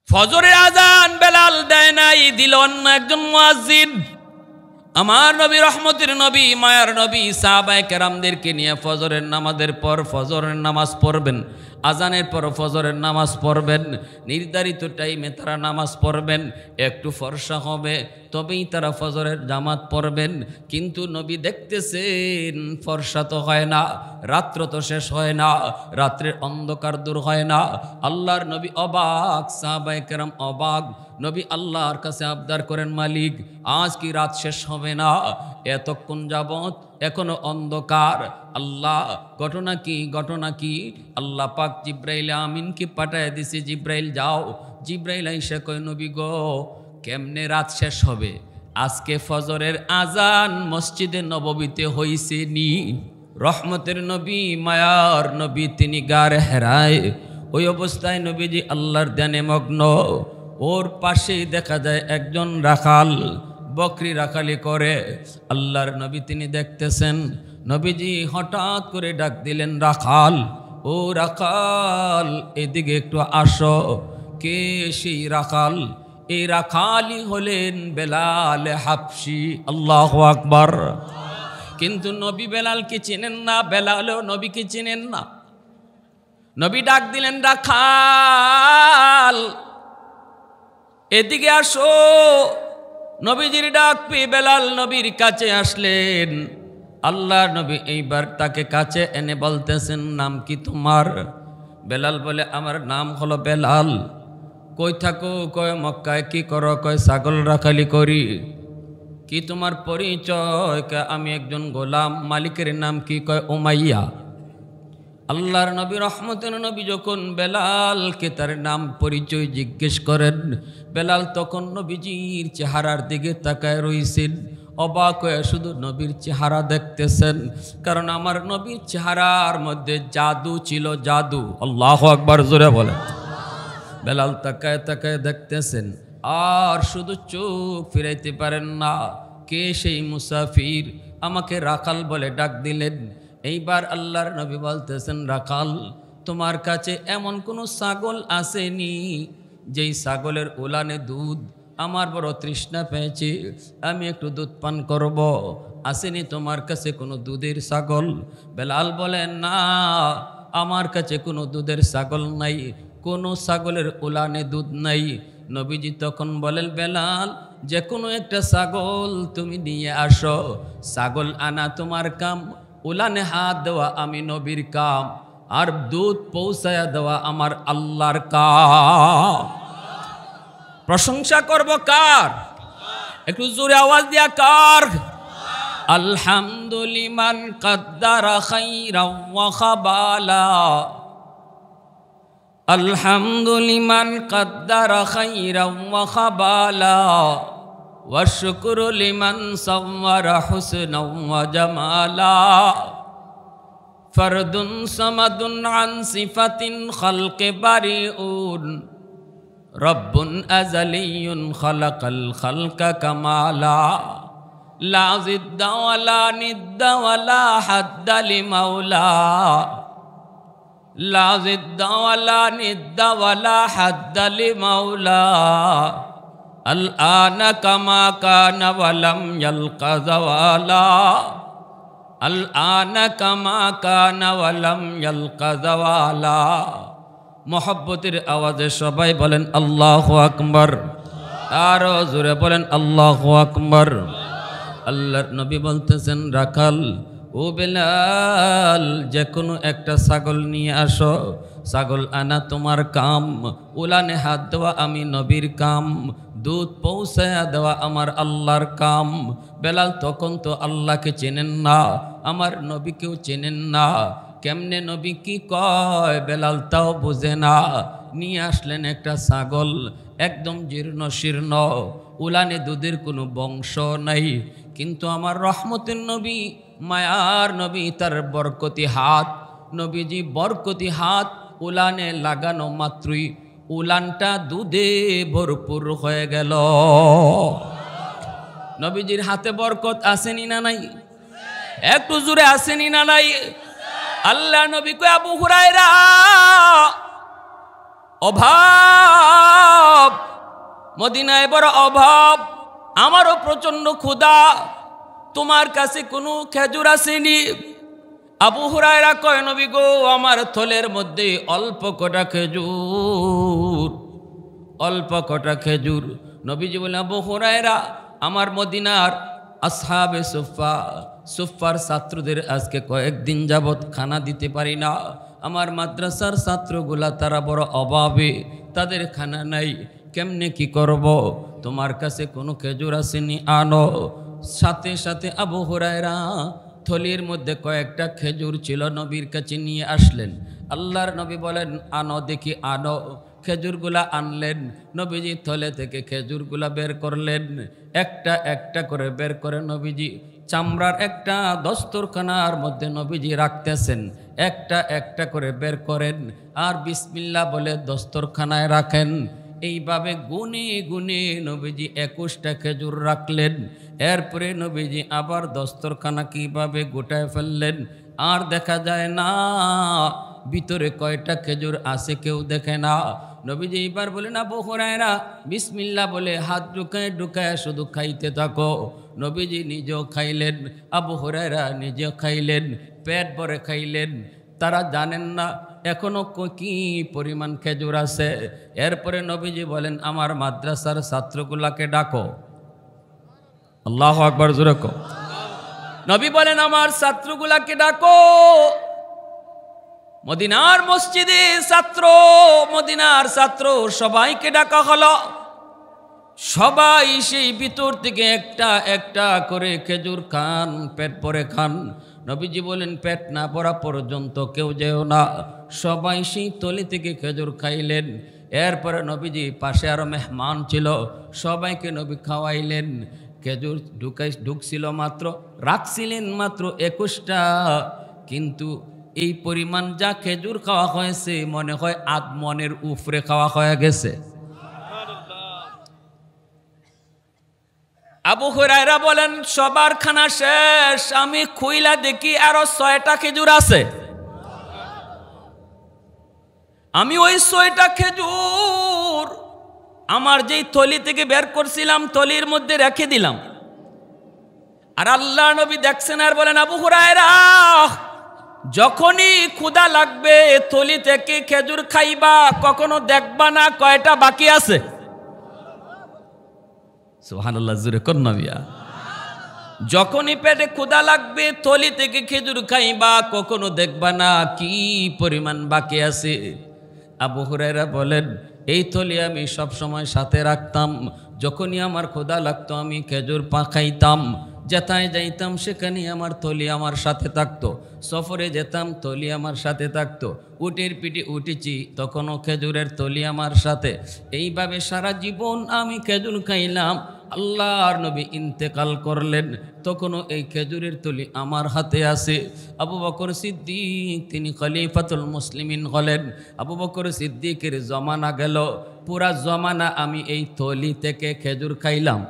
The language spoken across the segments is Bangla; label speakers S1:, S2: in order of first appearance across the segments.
S1: ফজরের আজান বেলাল দেয় নাই, দিল অন্য একজন মুয়াজ্জিন। আমার নবী, রহমতের নবী, মায়ার নবী সাহাবায়ে কেরামদেরকে নিয়ে ফজরের নামাজের পর ফজরের নামাজ পড়বেন, আজানের পর ফজরের নামাজ পড়বেন। নির্ধারিত টাইমে তারা নামাজ পড়বেন, একটু ফর্সা হবে তবেই তারা ফজরের জামাত পড়বেন। কিন্তু নবী দেখতেছেন ফর্সা তো হয় না, রাত্র তো শেষ হয় না, রাত্রের অন্ধকার দূর হয় না। আল্লাহর নবী অবাক, সাহাবায়ে কেরাম অবাক। নবী আল্লাহর কাছে আবদার করেন, মালিক আজ কি রাত শেষ হবে না? এতক্ষণ যাবত এখনো অন্ধকার। আল্লাহ ঘটনা কি, ঘটনা কি? আল্লাহ পাক জিব্রাইল আমিনকে পাঠায় দিছে, জিব্রাইল যাও। জিব্রাইল আইসা কয়, নবী গো কেমনে রাত শেষ হবে? আজকে ফজরের আজান মসজিদে নববীতে হইছে নি। রহমতের নবী, মায়ার নবী, তিনি গার হেরায়। ওই অবস্থায় নবীজি আল্লাহর ধ্যানে মগ্ন। ওর পাশেই দেখা যায় একজন রাখাল বকরি রাখালি করে। আল্লাহর নবী তিনি দেখতেছেন। নবীজি হঠাৎ করে ডাক দিলেন, রাখাল, ও রাখাল এদিকে একটু আসো। কে সেই রাখাল? এই রাখালই হলেন বেলাল হাবশি। আল্লাহু আকবার। কিন্তু নবী বেলালকে চেনেন না, বেলালও নবীকে চেনেন না। নবী ডাক দিলেন, রাখাল এদিকে আসো। নবীজির ডাক পেয়ে বেলাল নবীর কাছে আসলেন। আল্লাহ নবী এইবার তাকে কাছে এনে বলতেছেন, নাম কি তোমার? বেলাল বলে, আমার নাম হলো বেলাল। কই থাকো? কয় মক্কায়। কি করো? কয় ছাগল রাখালি করি। কি তোমার পরিচয়? আমি একজন গোলাম। মালিকের নাম কি? কয় উমাইয়া। আল্লাহর নবী, রহমতের নবী যখন বেলালকে তার নাম পরিচয় জিজ্ঞেস করেন, বেলাল তখন নবীজির চেহারার দিকে তাকায় রইছেন। অবাক হয়ে শুধু নবীর চেহারা দেখতেছেন, কারণ আমার নবীর চেহারার মধ্যে জাদু ছিল, জাদু। আল্লাহু আকবার, জোরে বলে। বেলাল তাকায় তাকায় দেখতেছেন, আর শুধু চোখ ফিরাইতে পারেন না। কে সেই মুসাফির? আমাকে রাখাল বলে ডাক দিলেন। এইবার আল্লাহর নবী বলতেছেন, রাখাল তোমার কাছে এমন কোনো ছাগল আসেনি যেই ছাগলের উলানে দুধ? আমার বড় তৃষ্ণা পেয়েছে, আমি একটু দুধ পান করব। আসেনি তোমার কাছে কোনো দুধের ছাগল? বেলাল বলেন, না, আমার কাছে কোনো দুধের ছাগল নাই, কোনো ছাগলের উলানে দুধ নাই। নবীজি তখন বলেন, বেলাল যে কোনো একটা ছাগল তুমি নিয়ে আসো। ছাগল আনা তোমার কাম, উলানে হাত দেওয়া আমি নবীর কাম, আর দুধ পৌঁছায়া দেওয়া আমার আল্লাহর কাম। প্রশংসা করব কার? একটু জোরে আওয়াজ দিয়া কার? আলহামদুলিমান কদ্দারা খাইরাও ওয়া খাবালা। আলহামদুলিমান কদ্দারা খাইরাও ওয়া খাবালা, ওয়া শুকরু লিমান সাওয়ারা হুসনাও ওয়া জামালা। ফরদুন সামাদুন আন সিফাতিন খালকে বারিউন, রব্বুন আযালিয়ুন খালাকাল খালকা কামালা। লা জিদ্দা ওয়ালা নিদ্দা ওয়ালা হাদ্দা লিমাওলা। লা জিদ্দা ওয়ালা নিদ্দা ওয়ালা হাদ্দা লিমাওলা। আল আনা কামা কানা ওয়ালাম ইয়ালকা যাওয়ালা। আল আনা কামা কানা ওয়ালাম ইয়ালকা যাওয়ালা। মোহব্বতের আওয়াজে সবাই বলেন আল্লাহু আকবার। আরো জোরে বলেন আল্লাহু আকবার। আল্লাহর নবী বলতেছেন, রাখাল, ও বেলাল যে কোনো একটা ছাগল নিয়ে আসো। ছাগল আনা তোমার কাম, উলানে হাত দেওয়া আমি নবীর কাম, দুধ পৌঁছায়া দেওয়া আমার আল্লাহর কাম। বেলাল তখন তো আল্লাহকে চেনেন না, আমার নবীকেও চেনেন না। কেমনে নবী কি কয় বেলাল তাও বুঝে না। নিয়ে আসলেন একটা ছাগল, একদম জীর্ণ শীর্ণ, উলানে দুধের কোনো বংশ নাই। কিন্তু আমার রহমতের নবী, মায়ার নবী, তার বরকতি হাত, নবীজি বরকতি হাত উলানে লাগানো মাত্রই উলানটা দুধে ভরপুর হয়ে গেল। নবীজির হাতে বরকত আসেনি না নাই? একটু জোরে আসেনি না নাই? আল্লাহ নবী কয়, আবু হুরায়রা অভাব মদিনায় বড় অভাব, আমারও প্রচন্ড ক্ষুধা, তোমার কাছে কোনো খেজুর আসেনি? আবু হুরায়রা কয়, নবী গো, আমার থলের মধ্যে অল্প কটা খেজুর, অল্প কটা খেজুর। নবীজি বলেন, আবু হুরায়রা, আমার মদিনার আসহাবে সুফা, সুফার ছাত্রদের আজকে কয়েকদিন যাবৎ খানা দিতে পারি না। আমার মাদ্রাসার ছাত্রগুলা তারা বড় অভাবে, তাদের খানা নাই, কেমনে কি করব? তোমার কাছে কোনো খেজুর আসেনি, আনো। সাথে সাথে আবু হুরায়রা থলির মধ্যে কয়েকটা খেজুর ছিল, নবীর কাছে নিয়ে আসলেন। আল্লাহর নবী বলেন, আনো দেখি, আনো। খেজুরগুলা আনলেন, নবীজি থলে থেকে খেজুরগুলা বের করলেন, একটা একটা করে বের করে নবীজি চামড়ার একটা দস্তরখানার মধ্যে নবীজি রাখতেছেন, একটা একটা করে বের করেন আর বিসমিল্লাহ বলে দস্তরখানায় রাখেন। এইভাবে গুনে গুনে নবীজি 21টা খেজুর রাখলেন। এরপরে নবীজি আবার দস্তরখানা কিভাবে গোটায় ফেললেন, আর দেখা যায় না ভিতরে কয়টা খেজুর আছে, কেউ দেখে না। নবীজি এইবার বলেন, আবু হুরায়রা, বিসমিল্লাহ বলে হাত ঢুকায় ঢুকায় শুধু খাইতে থাকো। নবীজি নিজেও খাইলেন, আবু হুরায়রা নিজেও খাইলেন, পেট ভরে খাইলেন। তারা জানেন না এখনো কি পরিমাণ খেজুর আছে। এরপরে নবীজি বলেন, আমার মাদ্রাসার ছাত্রগুলাকে ডাকো। আল্লাহু আকবার, জোরে কও। নবী বলেন, আমার ছাত্রগুলাকে ডাকো। মদিনার মসজিদে ছাত্র, মদিনার ছাত্র সবাইকে ডাকা হলো। সবাই সেই ভিতর থেকে একটা একটা করে খেজুর খান, পেট ভরে খান। নবীজি বলেন, পেট না ভরা পর্যন্ত কেউ যেও না। সবাই সেই তলি থেকে খেজুর খাইলেন। এরপরে নবীজি পাশে আরো মেহমান ছিল, সবাইকে নবী খাওয়াইলেন। খেজুর ঢুকছিল মাত্র, রাখছিলেন মাত্র 21টা, কিন্তু এই পরিমাণ যা খেজুর খাওয়া হয়েছে মনে হয় আধমনের উপরে খাওয়া হয়ে গেছে। আবু হুরায়রা বলেন, সবার খানা শেষ, আমি খুইলা দেখি আরো 6টা খেজুর আছে। আমি ওই 6টা খেজুর আমার যেই থলি থেকে বের করছিলাম থলির মধ্যে রেখে দিলাম। আর আল্লাহ নবী দেখছেন আর বলেন, আবু হুরায়রা, যখনই ক্ষুধা লাগবে থলি থেকে খেজুর খাইবা, কখনো দেখবা না কয়টা বাকি আছে। সুবহানাল্লাহ, জোরে কোন নবিয়া। যখনই পেটে ক্ষুধা লাগবে থলি থেকে খেজুর খাইবা, কখনো দেখবা না কি পরিমাণ বাকি আছে। আবু হুরায়রা বলেন, এই থলি আমি সব সময় সাথে রাখতাম, যখনই আমার ক্ষুধা লাগতো আমি খেজুর খাইতাম। যেথায় যাইতাম সেখানে আমার থলি আমার সাথে থাকতো, সফরে যেতাম থলি আমার সাথে থাকতো, উটের পিঠে উঠেছি তখনও খেজুরের থলি আমার সাথে। এইভাবে সারা জীবন আমি খেজুর খাইলাম। আল্লাহর নবী ইন্তেকাল করলেন, তখনও এই খেজুরের থলি আমার হাতে আছে। আবু বকর সিদ্দিক তিনি খলিফাতুল মুসলিমিন হলেন। আবু বকর সিদ্দিকের জমানা গেল, পুরা জমানা আমি এই থলি থেকে খেজুর খাইলাম।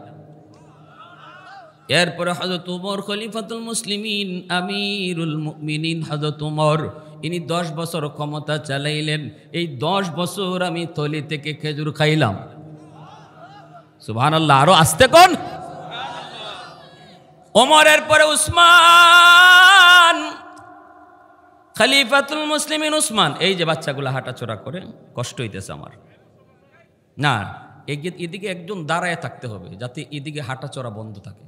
S1: এরপরে হযরত উমর খলিফাতুল মুসলিমিন, আমিরুল মুমিনিন হযরত উমর, ইনি 10 বছর ক্ষমতা চালাইলেন। এই 10 বছর আমি থলি থেকে খেজুর খাইলাম। সুবহানাল্লাহ, আরো আস্তে কোন। ওমরের পরে উসমান খলিফাতুল মুসলিমিন, উসমান। এই যে বাচ্চাগুলো হাঁটাচড়া করে, কষ্ট হইতেছে আমার না, এদিকে একজন দাঁড়ায় থাকতে হবে যাতে এদিকে হাঁটাচড়া বন্ধ থাকে।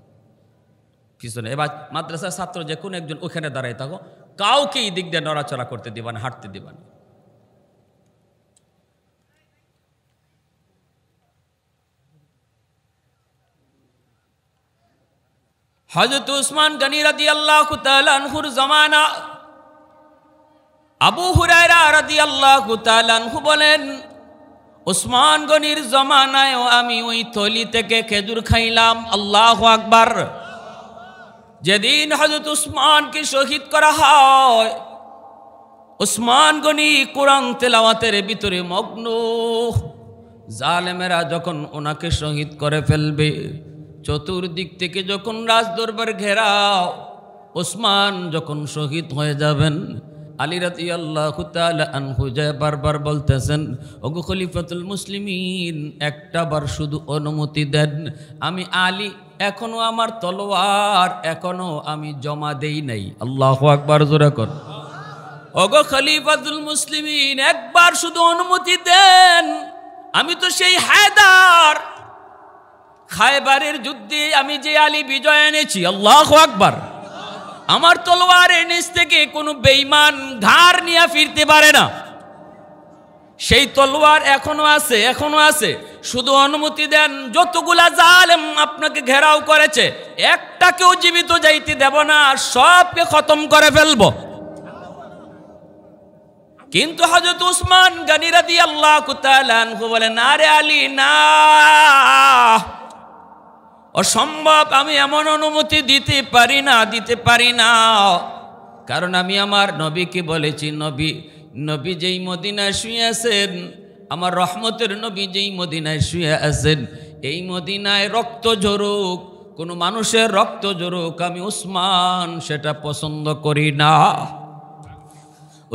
S1: পিছনে এবার মাদ্রাসার ছাত্র যে কোনো একজন ওখানে দাঁড়ায় থাকো, কাউকে এই দিক দিয়ে নড়াচড়া করতে দিবা না, হাঁটতে দিবা না। হযরত উসমান গনি রাদিয়াল্লাহু তাআলা আনহুর জামানা। আবু হুরায়রা রাদিয়াল্লাহু তাআলা আনহু বলেন, উসমান গনির জামানায় আমি ওই থলি থেকে খেজুর খাইলাম। আল্লাহু আকবার। যেদিন হযরত উসমানকে শহীদ করা হয়, উসমান গনি কোরআন তেলাওয়াতের ভিতরে মগ্ন। জালেমেরা যখন ওনাকে শহীদ করে ফেলবে, চতুর্দিক থেকে যখন রাজদরবার ঘেরাও, উসমান যখন শহীদ হয়ে যাবেন, আলী রাদিয়াল্লাহু তাআলা আনহু যায় বারবার বলতেছেন, ওগো খলিফাতুল মুসলিমিন, একটা বার শুধু অনুমতি দেন, আমি আলী এখনো আমার তলোয়ার এখনো আমি জমা দেই নাই। আল্লাহু আকবার, জোরে কর। ওগো খলিফাতুল মুসলিমিন, একবার শুধু অনুমতি দেন, আমি তো সেই হায়দার, খায়বারের যুদ্ধে আমি যে আলী বিজয় এনেছি। আল্লাহু আকবার। আমার তলোয়ারের নিচ থেকে কোনো বেঈমান ঘাড় নিয়ে ফিরতে পারে না। সেই তলোয়ার এখনো আছে, এখনো আছে। শুধু অনুমতি দেন, যতগুলা জালেম আপনাকে ঘেরাও করেছে একটাকেও জীবিত যাইতে দেব না, সবকে খতম করে ফেলব। কিন্তু হযরত উসমান গনি রাদিয়াল্লাহু তাআলা আনহু বলেন, আরে আলী না, অসম্ভব, আমি এমন অনুমতি দিতে পারি না, কারণ আমি আমার নবীকে বলেছি, নবী যেই মদিনায় শুয়ে আছেন, আমার রহমতের নবী যেই মদিনায় শুয়ে আছেন, এই মদিনায় রক্ত ঝরুক, কোনো মানুষের রক্ত ঝরুক, আমি উসমান সেটা পছন্দ করি না।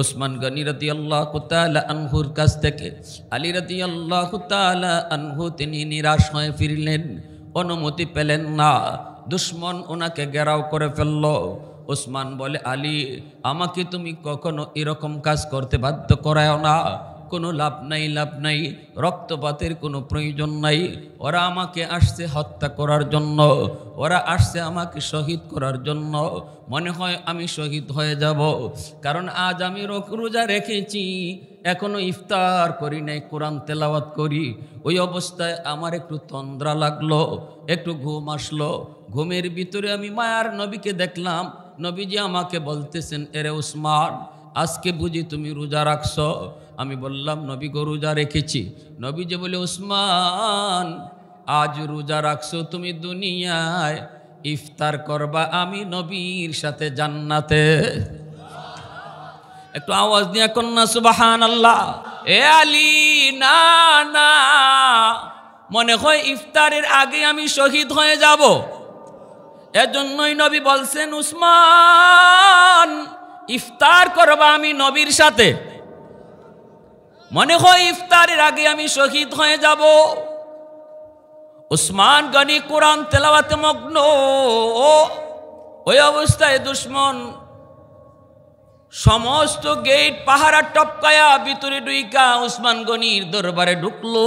S1: উসমান গনি রাদিয়াল্লাহু তাআলা আনহুর কাছ থেকে আলী রাদিয়াল্লাহু তাআলা আনহু তিনি নিরাশ হয়ে ফিরলেন, অনুমতি পেলেন না। দুশ্মন ওনাকে ঘেরাও করে ফেলল। উসমান বলে, আলী, আমাকে তুমি কখনো এরকম কাজ করতে বাধ্য করাও না, কোনো লাভ নাই, রক্তপাতের কোনো প্রয়োজন নাই। ওরা আমাকে আসছে হত্যা করার জন্য, ওরা আসছে আমাকে শহীদ করার জন্য। মনে হয় আমি শহীদ হয়ে যাব, কারণ আজ আমি রোজা রেখেছি, এখনো ইফতার করি নাই, কোরআন তেলাওয়াত করি। ওই অবস্থায় আমার একটু তন্দ্রা লাগলো, একটু ঘুম আসলো। ঘুমের ভিতরে আমি মায়ার নবীকে দেখলাম। নবীজি আমাকে বলতেছেন, এরে উসমান, আজকে বুঝি তুমি রোজা রাখছো? আমি বললাম, নবী গো, রোজা রেখেছি। নবীজি বলে, উসমান, আজ রোজা রাখছো তুমি দুনিয়ায়, ইফতার করবা আমি নবীর সাথে জান্নাতে। একটু আওয়াজ দিয়ে কন্যা সুবহানাল্লাহ। এ আলী, না না, মনে হয় ইফতারের আগে আমি শহীদ হয়ে যাব। এজন্যই নবী বলছেন, উসমান, ইফতার করবা আমি নবীর সাথে। মনে হয় ইফতারের আগে আমি শহীদ হয়ে যাব। উসমান গনি কোরআন তেলাওয়াতে মগ্ন। ওই অবস্থায় দুশ্মন সমস্ত গেট পাহারা টপকায়া ভিতরে ডুইকা উসমান গনির দরবারে ঢুকলো।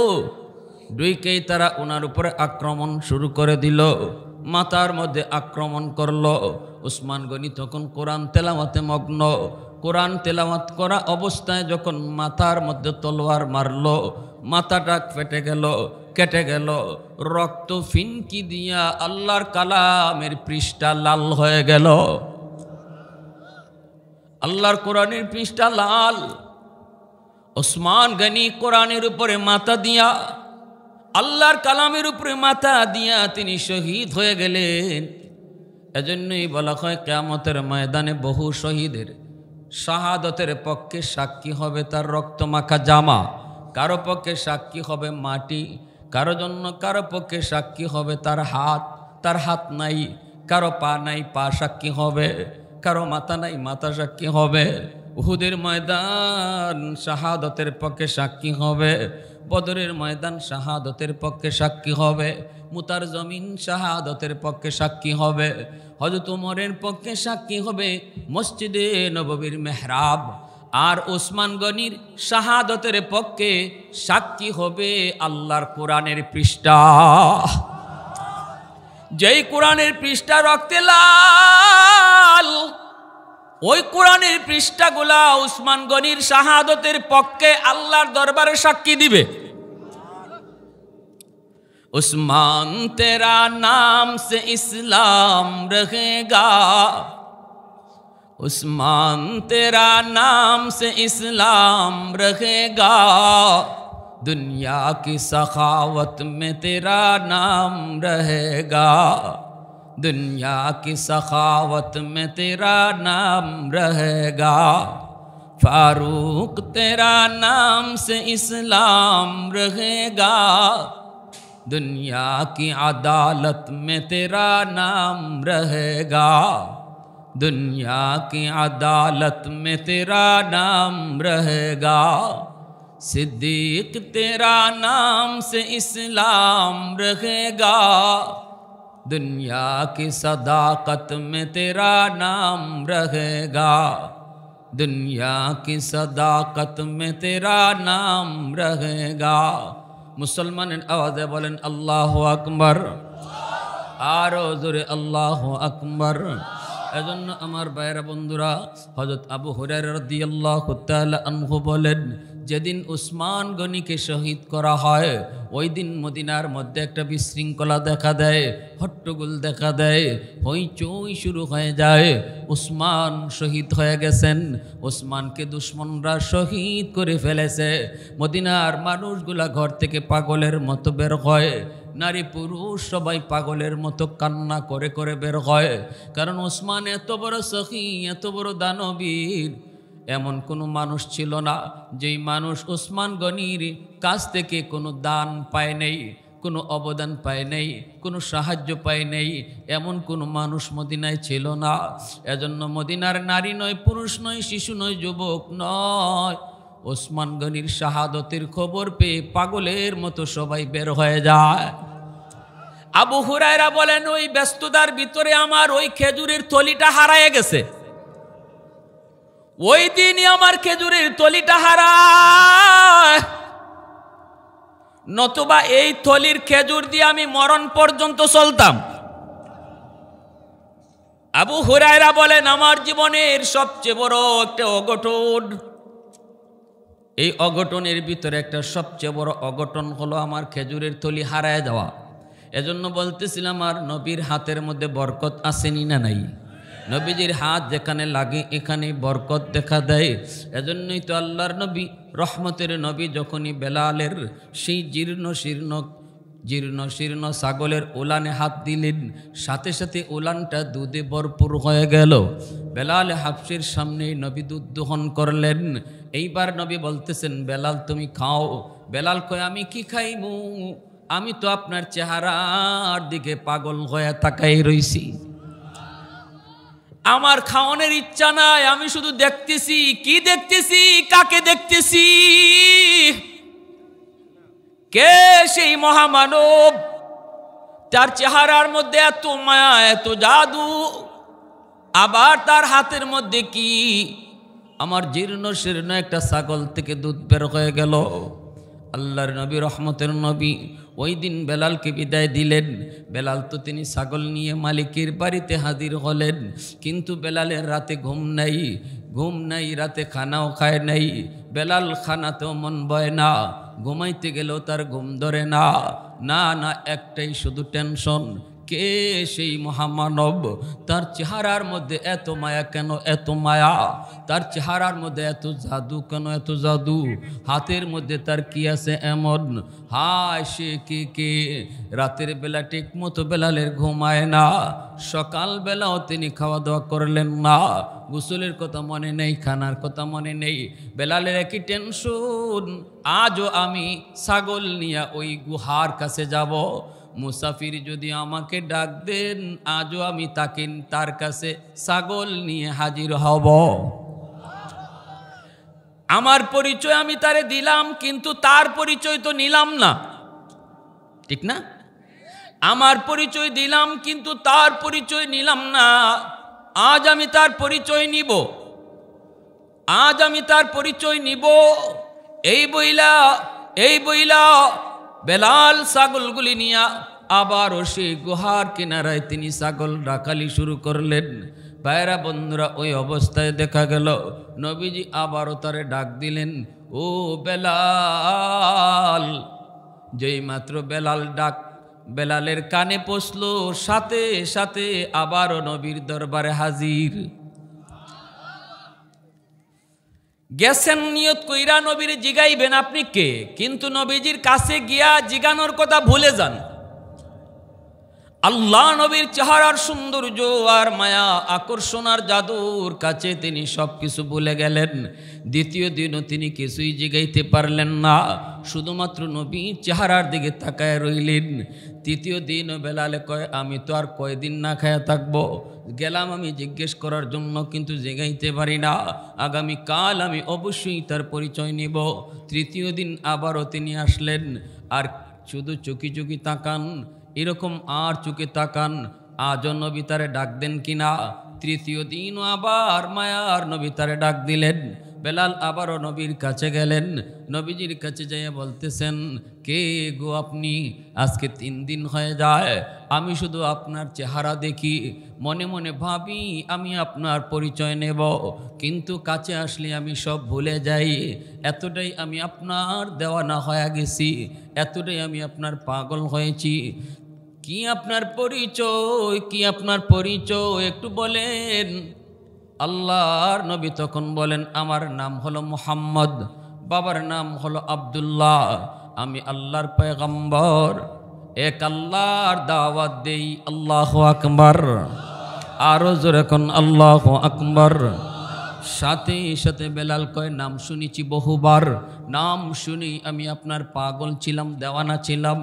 S1: ডুইকেই তারা ওনার উপরে আক্রমণ শুরু করে দিল, মাথার মধ্যে আক্রমণ করলো। উসমান গনি তখন কোরআন তেলাওয়াতে মগ্ন। কোরআন তেলাওয়াত করা অবস্থায় যখন মাথার মধ্যে তলোয়ার মারলো, মাথাটা কেটে গেল, রক্ত ফিনকি দিয়া আল্লাহর কালামের পৃষ্ঠা লাল হয়ে গেল। আল্লাহর কোরআনের পৃষ্ঠা লাল। উসমান গনি কোরআনের উপরে মাথা দিয়া, আল্লাহর কালামের উপরে মাথা দিয়া তিনি শহীদ হয়ে গেলেন। এজন্যই বলা হয়, কিয়ামতের ময়দানে বহু শহীদের শাহাদতের পক্ষে সাক্ষী হবে তার রক্তমাখা জামা, কারো পক্ষে সাক্ষী হবে মাটি, কারো পক্ষে সাক্ষী হবে তার হাত নাই, কারো পা নাই, পা সাক্ষী হবে, কারো মাথা নাই, মাথা সাক্ষী হবে। উহুদের ময়দান শাহাদতের পক্ষে সাক্ষী হবে, বদরের ময়দান শাহাদতের পক্ষে সাক্ষী হবে, মুতার জমিন শাহাদতের পক্ষে সাক্ষী হবে, হযরত ওমরের পক্ষে সাক্ষী হবে মসজিদে নববীর মেহরাব। আর ওসমান গনির শাহাদতের পক্ষে সাক্ষী হবে আল্লাহর কোরআনের পৃষ্ঠা। যেই কোরআনের পৃষ্ঠা রক্তে লাল, ওই কোরআনের পৃষ্ঠাগুলা উসমান গনির শাহাদতের পক্ষে আল্লাহর দরবারে সাক্ষী দিবে। उस्मान तेरा नाम से इस्लाम रहेगा, उस्मान तेरा नाम से इस्लाम रहेगा, दुनिया की सखावत में तेरा नाम रहेगा, दुनिया की सखावत में तेरा नाम रहेगा, फारूक तेरा नाम से इस्लाम रहेगा, दुनिया की अदालत में तेरा नाम रहेगा, दुनिया की अदालत में तेरा नाम रहेगा, सिद्दीक तेरा नाम से इस्लाम रहेगा, दुनिया की सदाकत में तेरा नाम रहेगा, दुनिया की सदाकत में तेरा नाम रहेगा। मुसलमान आवाज़े बोलें अल्लाहु अकबर, आरो जोरे अल्लाहु अकबर। एजন্য আমার ভাইরা বন্ধুরা, হযরত আবু হুরায়রা রাদিয়াল্লাহু তাআলা আনহু বলেন, যেদিন উসমান গনিকে শহীদ করা হয় ওই দিন মদিনার মধ্যে একটা বিশৃঙ্খলা দেখা দেয়, হট্টগোল দেখা দেয়, হইচই শুরু হয়ে যায়। উসমান শহীদ হয়ে গেছেন, উসমানকে দুশমনরা শহীদ করে ফেলেছে। মদিনার মানুষগুলা ঘর থেকে পাগলের মতো বের হয়, নারী পুরুষ সবাই পাগলের মতো কান্না করে করে বের হয়। কারণ উসমান এত বড় সখী, এত বড় দানবীর, এমন কোনো মানুষ ছিল না যেই মানুষ উসমান গনির কাছ থেকে কোনো দান পায় নেই, কোনো অবদান পায় নেই, কোনো সাহায্য পায় নেই, এমন কোনো মানুষ মদিনায় ছিল না। এজন্য মদিনার নারী নয়, পুরুষ নয়, শিশু নয়, যুবক নয়, উসমান গনির শাহাদতের খবর পেয়ে পাগলের মতো সবাই বের হয়ে যায়। আবু হুরায়রা বলেন, ওই ব্যস্ততার ভিতরে আমার ওই খেজুরের থলিটা হারায় গেছে। ওই দিনই আমার খেজুরের থলিটা হারায়, নতুবা এই থলির খেজুর দিয়ে আমি মরণ পর্যন্ত চলতাম। আবু হুরায়রা বলেন, আমার জীবনের সবচেয়ে বড় একটা অঘটন, এই অঘটনের ভিতরে একটা সবচেয়ে বড় অঘটন হলো আমার খেজুরের থলি হারায় যাওয়া। এজন্য বলতেছিলাম, আর নবীর হাতের মধ্যে বরকত আসেনি না নাই? নবীজির হাত যেখানে লাগে এখানে বরকত দেখা দেয়। এজন্যই তো আল্লাহর নবী, রহমতের নবী, যখনই বেলালের সেই জীর্ণ শীর্ণ ছাগলের উলানে হাত দিলেন, সাথে সাথে উলানটা দুধে ভরপুর হয়ে গেল। বেলাল হাফসির সামনে নবী দুধ দহন করলেন। এইবার নবী বলতেছেন, বেলাল তুমি খাও। বেলাল কয়, আমি কি খাইমু? আমি তো আপনার চেহারার দিকে পাগল হয়ে তাকাই রইছি, আমার খাওয়ানোর ইচ্ছা নাই, আমি শুধু দেখতেছি। কি দেখতেছি? কাকে দেখতেছি? কে সেই মহামানব? তার চেহারার মধ্যে এত মায়া, এত জাদু, আবার তার হাতের মধ্যে কি? আমার জীর্ণ শীর্ণ একটা ছাগল থেকে দুধ বের হয়ে গেল। আল্লাহর নবী, রহমতের নবী, ওই দিন বেলালকে বিদায় দিলেন। বেলাল তো তিনি ছাগল নিয়ে মালিকের বাড়িতে হাজির হলেন, কিন্তু বেলালের রাতে ঘুম নাই, রাতে খানাও খায় নাই। বেলাল খানাতেও মন বয় না, ঘুমাইতে গেলেও তার ঘুম ধরে না। না, একটাই শুধু টেনশন, কে সেই মহামানব? তার চেহারার মধ্যে এত মায়া কেন? এত মায়া তার চেহারার মধ্যে, এত জাদু কেন? এত জাদু হাতের মধ্যে তার কি আছে এমন? হায়, সে কে? রাতের বেলা ঠিক মতো বেলালের ঘুমায় না, সকাল বেলাও তিনি খাওয়া দাওয়া করলেন না, গোসলের কথা মনে নেই, খানার কথা মনে নেই। বেলালের একই টেনশন, আজও আমি ছাগল নিয়ে ওই গুহার কাছে যাব, মুসাফির যদি আমাকে ডাক দেন আজও আমি তার কাছে ছাগল নিয়ে হাজির হব। আমার পরিচয় আমি তারে দিলাম, কিন্তু তার পরিচয় তো নিলাম না, ঠিক না? আমার পরিচয় দিলাম, কিন্তু তার পরিচয় নিলাম না। আজ আমি তার পরিচয় নিব, আজ আমি তার পরিচয় নিব। এই বইলা বেলাল ছাগলগুলি নিয়া আবারও সেই গুহার কিনারায় তিনি ছাগল রাখালি শুরু করলেন। ভাইরা বন্ধুরা, ওই অবস্থায় দেখা গেল নবীজি আবারও তারে ডাক দিলেন, ও বেলাল। যেই মাত্র বেলালের কানে পৌঁছল, সাথে সাথে আবারও নবীর দরবারে হাজির। গেছেন নিয়ত কইরা নবীর জিগাইবেন আপনি কে, কিন্তু নবীজির কাছে গিয়া জিগানোর কথা ভুলে যান। আল্লাহ নবীর চেহারার সৌন্দর্য আর মায়া আকর্ষণ আর জাদুর কাছে তিনি সব কিছু ভুলে গেলেন। দ্বিতীয় দিনও তিনি কিছুই জিগাইতে পারলেন না, শুধুমাত্র নবীর চেহারার দিকে তাকায় রইলেন। তৃতীয় দিনও বেলালে কয়, আমি তো আর কয়দিন না খায়া থাকবো, গেলাম আমি জিজ্ঞেস করার জন্য, কিন্তু জিগাইতে পারি না। আগামীকাল আমি অবশ্যই তার পরিচয় নিব। তৃতীয় দিন আবারও তিনি আসলেন, আর শুধু চুকি চুকি তাকান, এরকম আর চোখে তাকান, আজও নবী তারে ডাক দেন কিনা। তৃতীয় দিনও আবার মায়ার নবী তারে ডাক দিলেন। বেলাল আবারও নবীর কাছে গেলেন, নবীজির কাছে যাইয়া বলতেছেন, কে গো আপনি? আজকে 3 দিন হয়ে যায়, আমি শুধু আপনার চেহারা দেখি, মনে মনে ভাবি আমি আপনার পরিচয় নেব, কিন্তু কাছে আসলে আমি সব ভুলে যাই। এতটাই আমি আপনার দেওয়ানা হয়ে গেছি, এতটাই আমি আপনার পাগল হয়েছি। কি আপনার পরিচয়, কি আপনার পরিচয় একটু বলেন। আল্লাহর নবী তখন বলেন, আমার নাম হলো মুহাম্মদ, বাবার নাম হলো আব্দুল্লাহ, আমি আল্লাহর পয়গম্বর, এক আল্লাহর দাওয়াত দেই। আল্লাহু আকবার, আরো জোরে কোন আল্লাহু আকবার। সাথে সাথে বেলাল কয়, নাম শুনেছি বহুবার, নাম শুনি আমি আপনার পাগল ছিলাম, দেওয়ানা ছিলাম,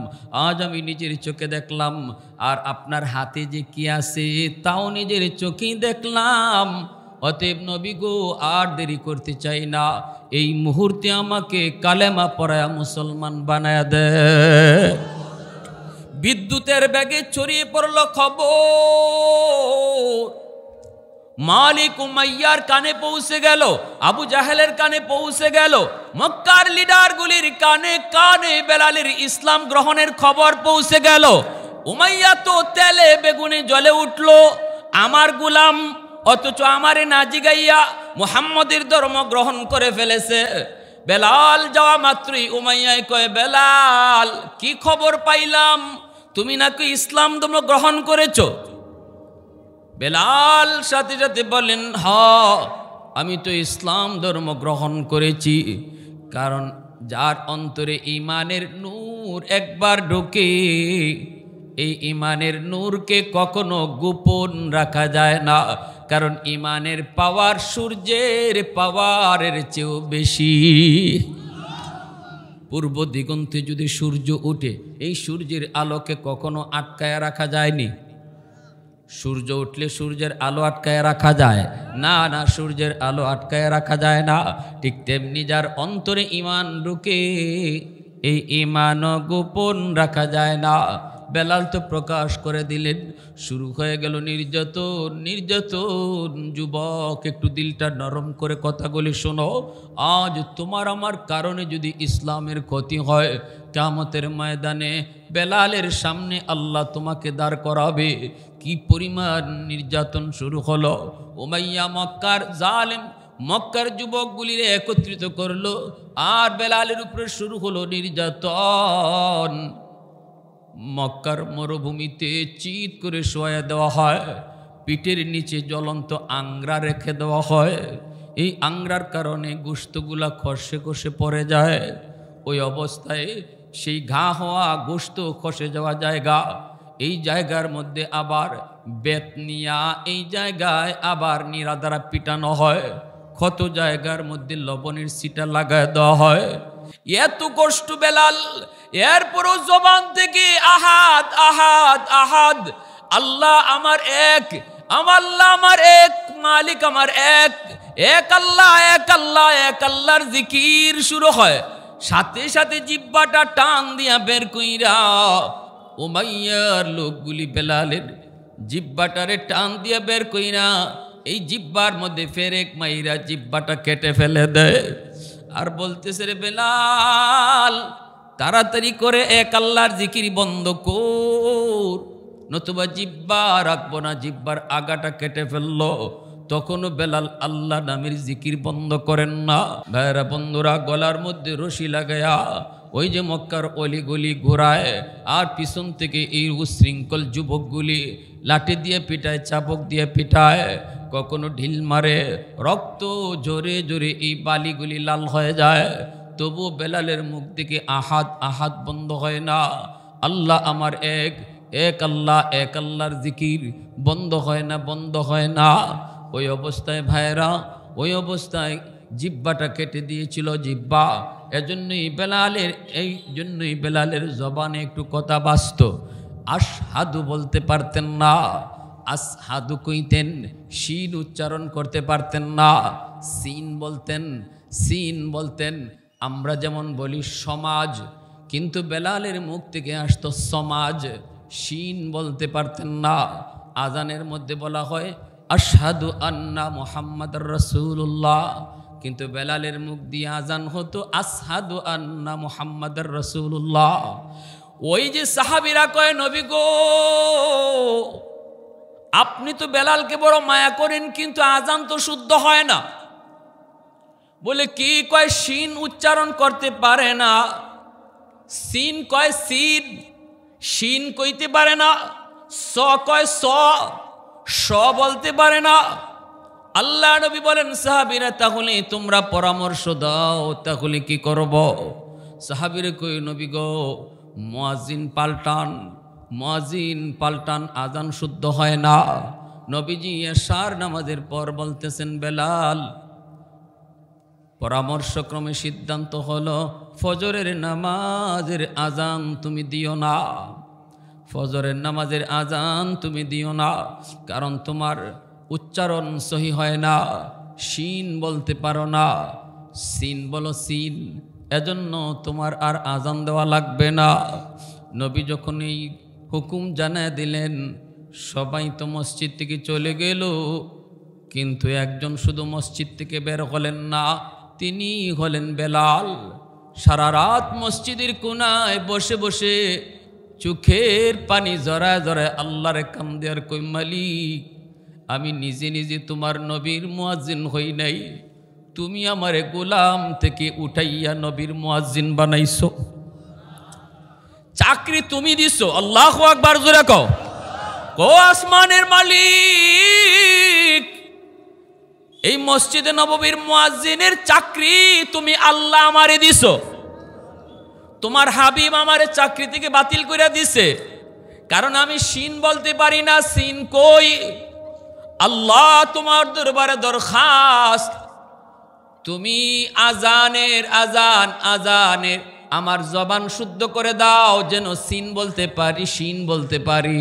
S1: আজ আমি নিজের চোখে দেখলাম, আর আপনার হাতে যে কি আছে তাও নিজের চোখেই দেখলাম। অতএব নবী গো, আর দেরি করতে চাই না, এই মুহূর্তে আমাকে কালেমা পড়ায়া মুসলমান বানায়া দে। বিদ্যুতের বেগে ছড়িয়ে পড়ল খবর, মালিক উমাইয়ার কানে পৌঁছে গেল, আবু জাহেলের কানে পৌঁছে গেল, মক্কার লিডারগুলির কানে কানে বেলালের ইসলাম গ্রহণের খবর পৌঁছে গেল। উমাইয়া তো তেলে বেগুনে জ্বলে উঠল, আমার গুলাম, অথচ আমারে না জিগাইয়া মুহাম্মদের ধর্ম গ্রহণ করে ফেলেছে। বেলাল যাওয়া মাত্রই উমাইয়ায় কয়, বেলাল কি খবর পাইলাম, তুমি নাকি ইসলাম ধর্ম গ্রহণ করেছো? বেলাল সাথে সাথে বলেন, হ, আমি তো ইসলাম ধর্ম গ্রহণ করেছি, কারণ যার অন্তরে ঈমানের নূর একবার ঢোকে, এই ঈমানের নূরকে কখনো গোপন রাখা যায় না, কারণ ঈমানের পাওয়ার সূর্যের পাওয়ারের চেয়েও বেশি। পূর্ব দিগন্তে যদি সূর্য ওঠে, এই সূর্যের আলোকে কখনো আটকায় রাখা যায়নি। সূর্য উঠলে সূর্যের আলো আটকায় রাখা যায় না, না, সূর্যের আলো আটকায় রাখা যায় না। ঠিক তেমনি যার অন্তরে ঈমান ঢুকে, এই ঈমানও গোপন রাখা যায় না। বেলাল তো প্রকাশ করে দিলেন, শুরু হয়ে গেল নির্যাতন, নির্যাতন। যুবক, একটু দিলটা নরম করে কথাগুলি শোনো। আজ তোমার আমার কারণে যদি ইসলামের ক্ষতি হয়, কিয়ামতের ময়দানে বেলালের সামনে আল্লাহ তোমাকে দাঁড় করাবে। কি পরিমাণ নির্যাতন শুরু হলো। উমাইয়া মক্কার জালেম মক্কার যুবকগুলির একত্রিত করলো, আর বেলালের উপরে শুরু হলো নির্যাতন। মক্কার মরুভূমিতে চিৎ করে শোয়া দেওয়া হয়, পিঠের নিচে জ্বলন্ত আংরা রেখে দেওয়া হয়। এই আংরার কারণে গোশতগুলা খসে খসে পড়ে যায়। ওই অবস্থায় সেই ঘা হওয়া গোশত খসে যাওয়া জায়গা, এই জায়গার মধ্যে আবার বেতনিয়া, এই জায়গায় আবার নিরা দ্বারা পিটানো হয়। ক্ষত জায়গার মধ্যে লবণের ছিটা লাগায় দেওয়া হয়। এত কষ্ট বেলাল, এরপরও জবান থেকে আহাদ আহাদ আহাদ, আল্লাহ আমার এক, আমার আল্লাহ আমার এক, মালিক আমার এক, এক আল্লাহ এক আল্লাহ এক আল্লাহর জিকির শুরু হয়। সাথে সাথে জিহ্বাটা টান দিয়া বের কইরা উমাইয়ার লোকগুলি বেলালের জিহ্বাটারে টান দিয়া বের কইরা এই জিহ্বার মধ্যে ফেরেক মাইরা জিহ্বাটা কেটে ফেলে দেয়। আর বলতেছে, রে বেলাল, তাড়াতাড়ি করে এক আল্লাহর জিকির বন্ধ কর, নতুবা জিহ্বা রাখবো না। জিহ্বার আগাটা কেটে ফেললো। তখনও বেলাল আল্লাহ নামের জিকির বন্ধ করেন না। ভাইরা বন্ধুরা, গলার মধ্যে রশি লাগায়া ওই যে মক্কার অলিগলি ঘোরায়, আর পিছন থেকে এই উশৃঙ্খল যুবকগুলি লাঠি দিয়ে পিটায়, চাবুক দিয়ে পিটায়, কখনো ঢিল মারে, রক্ত জোরে জোরে এই বালিগুলি লাল হয়ে যায়। তবু বেলালের মুখ থেকে আহাদ আহাদ বন্ধ হয় না। আল্লাহ আমার এক, এক আল্লাহর জিকির বন্ধ হয় না, বন্ধ হয় না। ওই অবস্থায় ভাইরা, ওই অবস্থায় জিহ্বাটা কেটে দিয়েছিল জিহ্বা। এই জন্যই বেলালের জবানে একটু কথা বাসত। আশহাদু বলতে পারতেন না, আসহাদু কইতেন, শিন উচ্চারণ করতে পারতেন না, সিন বলতেন। আমরা যেমন বলি সমাজ, কিন্তু বেলালের মুখ থেকে আসতো সমাজ, শিন বলতে পারতেন না। আজানের মধ্যে বলা হয় আশহাদু আন্না মুহাম্মাদুর রাসূলুল্লাহ, কিন্তু বেলালের মুখ দিয়ে আজান হতো আশহাদু আন্না মুহাম্মাদুর রাসূলুল্লাহ। ওই যে সাহাবীরা কয়, নবী গো আপনি তো বেলালকে বড় মায়া করেন, কিন্তু আজান তো শুদ্ধ হয় না। বলে কি কয়? শিন উচ্চারণ করতে পারে না। সিন কয় সিন, শিন কইতে পারে না। স কয় স বলতে পারে না। আল্লাহ নবী বলেন, সাহাবীরা তাহলে তোমরা পরামর্শ দাও, তাহলে কি করব? সাহাবীরা কই, নবী গো মুয়াজ্জিন পাল্টান, আজান শুদ্ধ হয় না। নবীজি এশার নামাজের পর বলতেছেন, বেলাল পরামর্শক্রমে সিদ্ধান্ত হলো ফজরের নামাজের আজান তুমি দিও না, ফজরের নামাজের আজান তুমি দিও না, কারণ তোমার উচ্চারণ সহি হয় না, শিন বলতে পারো না, সিন বলো সিন, এজন্য তোমার আর আজান দেওয়া লাগবে না। নবী যখন এই হুকুম জানায় দিলেন, সবাই তো মসজিদ থেকে চলে গেল, কিন্তু একজন শুধু মসজিদ থেকে বের হলেন না, তিনি হলেন বেলাল। সারা রাত মসজিদের কোনায় বসে বসে চোখের পানি জড়ায় জড়ায় আল্লাহর কান্দে আর কই, মালিক আমি নিজে নিজে তোমার নবীর মুয়াজ্জিন হই নাই, তুমি আমারে গোলাম থেকে উঠাইয়া নবীর মুয়াজ্জিন বানাইছো, চাকরি তুমি দিছো। আল্লাহু আকবার, জোরে কও। ও আসমানের মালিক, এই মসজিদে নববীর মুয়াজ্জিনের চাকরি তুমি আল্লাহ আমারে দিছো, তোমার হাবিব আমারে চাকরি থেকে বাতিল করে দিছে, কারণ আমি শিন বলতে পারি না, সিন কই। আল্লাহ তোমার দরবারে দরখাস্ত, তুমি আজানের আমার জবান শুদ্ধ করে দাও, যেন সিন বলতে পারি, শিন বলতে পারি,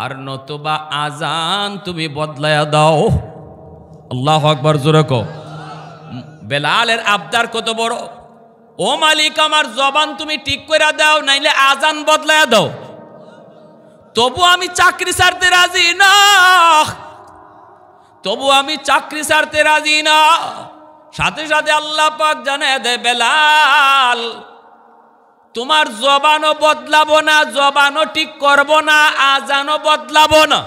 S1: আর নতুবা আজান তুমি বদলায়া দাও। আল্লাহু আকবার, জোরে কও। বেলালের আবদার কত বড়, ও মালিক আমার জবান তুমি ঠিক করে দাও, নাইলে আজান বদলায়া দাও। তবু আমি চাকরি ছাড়তে রাজি না, সাথে সাথে আল্লাহ পাক জানায় দেয়, বেলাল তোমার জবানও বদলাবো না, জবানও ঠিক করবো না, আজানও বদলাবো না।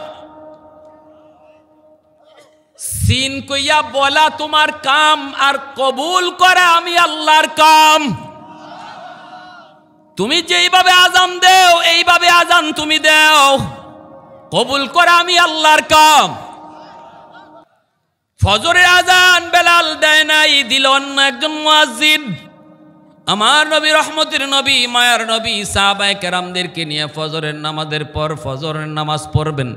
S1: সিন কইয়া বলা তোমার কাম, আর কবুল করা আমি আল্লাহর কাম। তুমি যেইভাবে আজান দেও এইভাবে আজান তুমি দেও, কবুল করা আমি আল্লাহর কাম। ফজরের আজান বেলাল দেয় নাই, দিল অন্য একজন মুয়াজ্জিন। আমার নবী, রহমতের নবী, মায়ার নবী সাহাবায়ে কেরামদেরকে নিয়ে ফজরের নামাজের পর ফজরের নামাজ পড়বেন,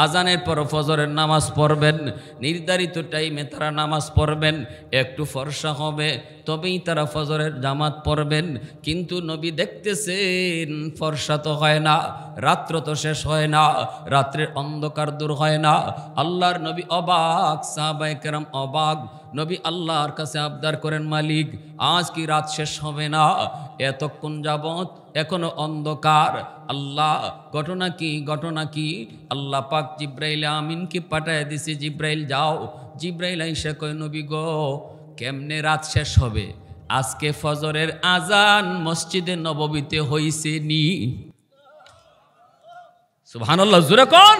S1: আজানের পর ফজরের নামাজ পড়বেন, নির্ধারিত টাইমে তারা নামাজ পড়বেন, একটু ফর্সা হবে তবেই তারা ফজরের জামাত পড়বেন। কিন্তু নবী দেখতেছেন ফর্সা তো হয় না, রাত্র তো শেষ হয় না, রাত্রের অন্ধকার দূর হয় না। আল্লাহর নবী অবাক, সাহাবায়ে কেরাম অবাক। নবী আল্লাহর কাছে আবদার করেন, মালিক আজ কি রাত শেষ হবে না? এতক্ষণ যাবত এখনো অন্ধকার। আল্লাহ ঘটনা কি? আল্লাহ পাক জিব্রাইল আমিনকে পাঠায় দিছে, জিব্রাইল যাও। জিব্রাইল আইসা কয়, নবী গো কেমনে রাত শেষ হবে? আজকে ফজরের আজান মসজিদে নববীতে হইছে নি। সুবহানাল্লাহ, জোরে কোন।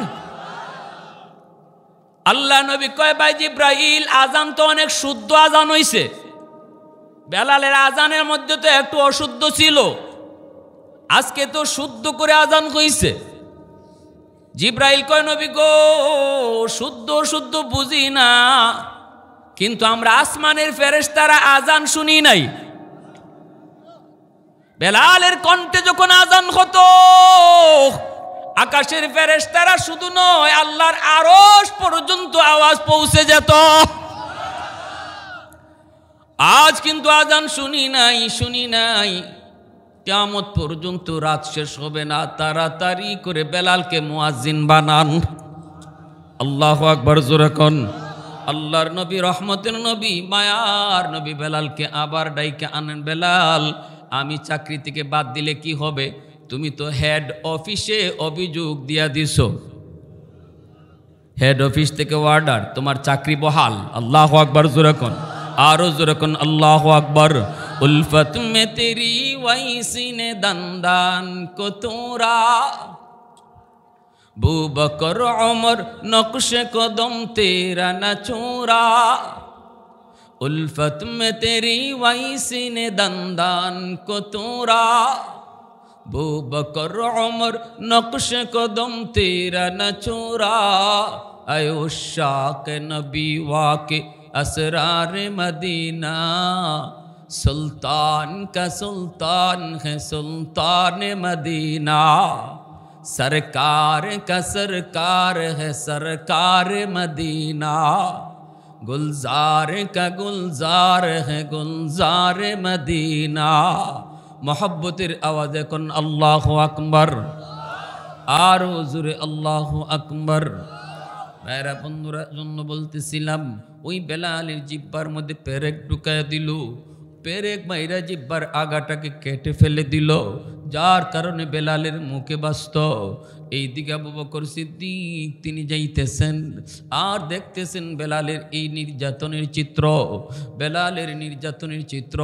S1: আল্লাহ নবী কয়, ভাই জিব্রাইল আজান তো অনেক শুদ্ধ আজান হইছে, বেলালের আজানের মধ্যে তো একটু অশুদ্ধ ছিল, আজকে তো শুদ্ধ করে আজান হইছে। জিব্রাইল কয়, নবী গো শুদ্ধ বুঝি না, কিন্তু আমরা আসমানের ফেরেশতারা আজান শুনি নাই। বেলালের কণ্ঠে যখন আজান হতো আকাশের ফেরেশতারা শুধু নয়, আল্লাহর আরশ পর্যন্ত আওয়াজ পৌঁছে যেত। আজ কিন্তু আজান শুনি নাই, কিয়ামত পর্যন্ত রাত শেষ হবে না, তাড়াতাড়ি করে বেলালকে মুয়াজ্জিন বানান। আল্লাহু আকবার, জোরে কোন। আল্লাহর নবী, রহমতের নবী, মায়ার নবী বেলালকে আবার ডাইকে আনেন। বেলাল, আমি চাকরি থেকে বাদ দিলে কি হবে? তুমি তো হেড অফিসে অভিযোগ দিয়া দিছো, হেড অফিস থেকে অর্ডার, তোমার চাকরি বহাল। আল্লাহু আকবার, জোরে কোন, আরো জোরে কোন, আল্লাহু আকবার। উলফত মে তেরি ওয়াইসিনে দন্দান কো তোরা, বু বকর ওমর নকশে কদম তেরা না চোরা। উলফত মে তেরি ওয়াইসিনে দন্দান কো তোরা, বু বকর ওমর নকশে কদম তেরা না চোরা। আয় উশাক নবী ওয়াকে असरार मदीना, सुल्तान का सुल्तान है सुल्तान मदीना, सरकार का सरकार है सरकार मदीना, गुलजार का गुलजार है गुलजार मदीना। मोहब्बतेर आवाज़े कोन अल्लाहु अकबर, आरो जुरे अल्लाहु अकबर। मेरा बंधुरा जन्य बोलतेছিলাম, ওই বেলালের জিব্বার মধ্যে পেরেক ঢুকায় দিল, পেরেক মাইরা জিব্বার আগাটাকে কেটে ফেলে দিল, যার কারণে বেলালের মুখে বাজত। এইদিকে আবু বকর সিদ্দিক তিনি যাইতেছেন আর দেখতেছেন বেলালের এই নির্যাতনের চিত্র, বেলালের নির্যাতনের চিত্র।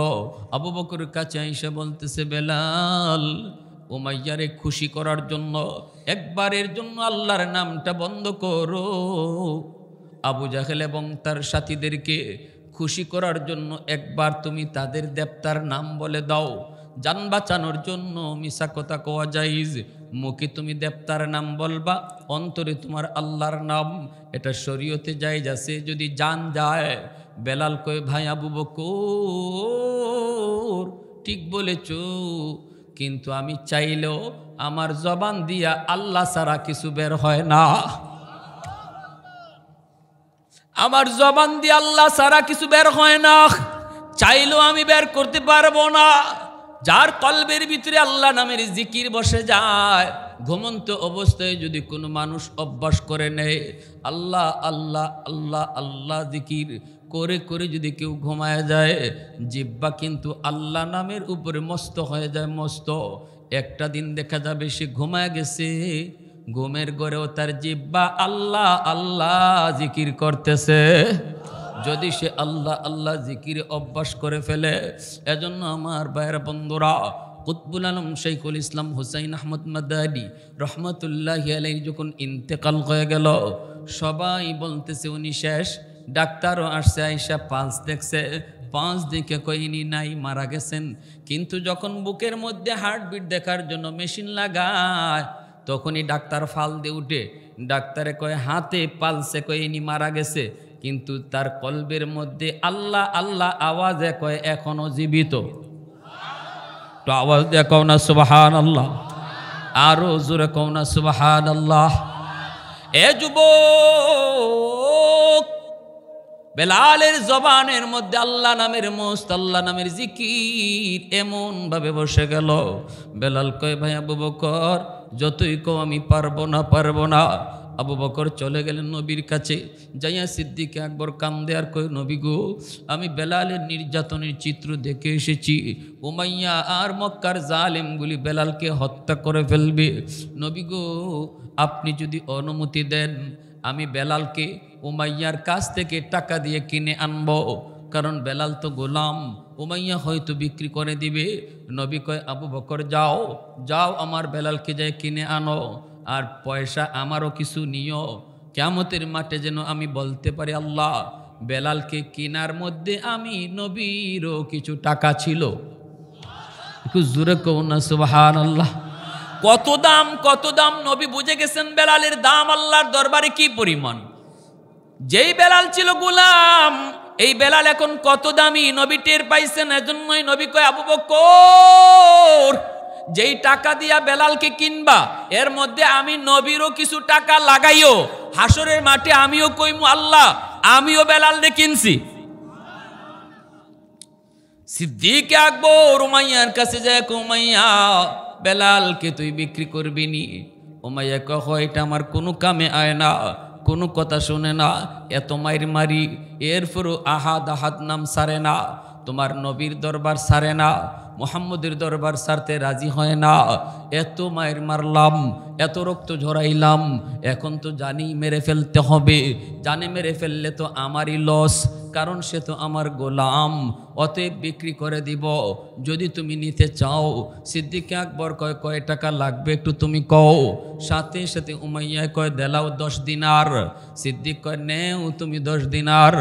S1: আবু বকরের কাছে আইসা বলতেছে, বেলাল, উমাইয়ারে খুশি করার জন্য একবারের জন্য আল্লাহর নামটা বন্ধ করো। আবু জাহেল এবং তার সাথীদেরকে খুশি করার জন্য একবার তুমি তাদের দেবতার নাম বলে দাও। জান বাঁচানোর জন্য মিছা কথা কোয়া জায়েজ, মুখে তুমি দেবতার নাম বলবা, অন্তরে তোমার আল্লাহর নাম, এটা শরীয়তে জায়েজ আছে। যদি জান যায়, বেলাল কয়, ভাই আবু বকর ঠিক বলেছ, কিন্তু আমি চাইলেও আমার জবান দিয়া আল্লাহ ছাড়া কিছু বের হয় না, আমার জবান দিয়ে আল্লাহ ছাড়া কিছু বের হয় না, চাইলেও আমি বের করতে পারবো না। যার কলবের ভিতরে আল্লাহ নামের জিকির বসে যায়, ঘুমন্ত অবস্থায় যদি কোনো মানুষ অভ্যাস করে নেয় আল্লাহ আল্লাহ আল্লাহ আল্লাহ জিকির করে করে যদি কেউ ঘুমায় যায়, জিব্বা কিন্তু আল্লাহ নামের উপরে মস্ত হয়ে যায়, মস্ত। একটা দিন দেখা যাবে সে ঘুমায় গেছে, ঘুমের ঘরেও তার জিব্বা আল্লাহ আল্লাহ জিকির করতেছে। যদি সে আল্লাহ আল্লাহ জিকির অভ্যাস করে ফেলে। এজন্য আমার ভাইয়ের বন্ধুরা, কুতবুল আলম শাইখুল ইসলাম হুসাইন আহমদ মাদানী রহমতুল্লাহি আলাইহি যখন ইন্তেকাল হয়ে গেল, সবাই বলতেছে উনি শেষ। ডাক্তারও আসছে, আইসা পালস দেখছে, পালস দেখে কইনি নাই, মারা গেছেন। কিন্তু যখন বুকের মধ্যে হার্টবিট দেখার জন্য মেশিন লাগায়, তখনই ডাক্তার ফাল দিয়ে উঠে, ডাক্তারে কয় হাতে পালসে কইনি মারা গেছে, কিন্তু তার কলবের মধ্যে আল্লাহ আল্লাহ আওয়াজে কয় এখনো জীবিত। তো আওয়াজ দিয়ে কও না সুবহানাল্লাহ, আরো জোরে কও না সুবহানাল্লাহ। এ যুবক, বেলালের জবানের মধ্যে আল্লাহ নামের মস্ত, আল্লাহ নামের জিকির এমন ভাবে বসে গেল। বেলাল কয়, ভাই আবু বকর যতই কও আমি পারবো না। আবু বকর চলে গেলেন নবীর কাছে, যাইয়া সিদ্দিক আকবর কান্দে আর কয়, নবী গো, আমি বেলালের নির্যাতনের চিত্র দেখে এসেছি। উমাইয়া আর মক্কার জালেমগুলি বেলালকে হত্যা করে ফেলবে। নবী গো, আপনি যদি অনুমতি দেন, আমি বেলালকে উমাইয়ার কাছ থেকে টাকা দিয়ে কিনে আনবো, কারণ বেলাল তো গোলাম, উমাইয়া হয়তো বিক্রি করে দিবে। নবী কয়, আবু বকর যাও যাও, আমার বেলালকে যাই কিনে আনো, আর পয়সা আমারও কিছু নিও, কিয়ামতের মাঠে যেন আমি বলতে পারি আল্লাহ বেলালকে কেনার মধ্যে আমি নবীরও কিছু টাকা ছিল। একটু জোরে কও না সুবহানাল্লাহ। কত দাম নবী বুঝে গেছেন বেলালের দাম আল্লাহর দরবারে কি পরিমাণ। যেই বেলাল ছিল গোলাম, এই বেলাল এখন কত দামি নবী টের পাইছেন। এজন্যই নবী কয়, আবু বকর যেই টাকা দিয়া বেলালকে কিনবা এর মধ্যে আমি নবীরও কিছু টাকা লাগাইও, হাসরের মাঠে আমিও কইমু আল্লাহ আমিও বেলালকে কিনছি। সিদ্দিক আকবর উমাইয়ার কাছে যায়, উমাইয়া বেলালকে তুই বিক্রি করবি নি? উমাইয়া কহ এটা আমার কোনো কামে আয় না, কোনো কথা শুনে না, এত মাইর মারি এরপরও আহাদ আহাদ নাম সারে না, তোমার নবীর দরবার সারে না, মুহাম্মদের দরবার সারতে রাজি হয় না, এত মায়ের মারলাম, এত রক্ত ঝরাইলাম, এখন তো জানি মেরে ফেলতে হবে, জানে মেরে ফেললে তো আমারই লস, কারণ সে তো আমার গোলাম, অতএব বিক্রি করে দিব যদি তুমি নিতে চাও। সিদ্দিক আকবর কয় কয় টাকা লাগবে একটু তুমি কও। সাথে সাথে উমাইয়া কয় দেলাও 10 দিনার। সিদ্দিক কয় নেও তুমি 10 দিনার।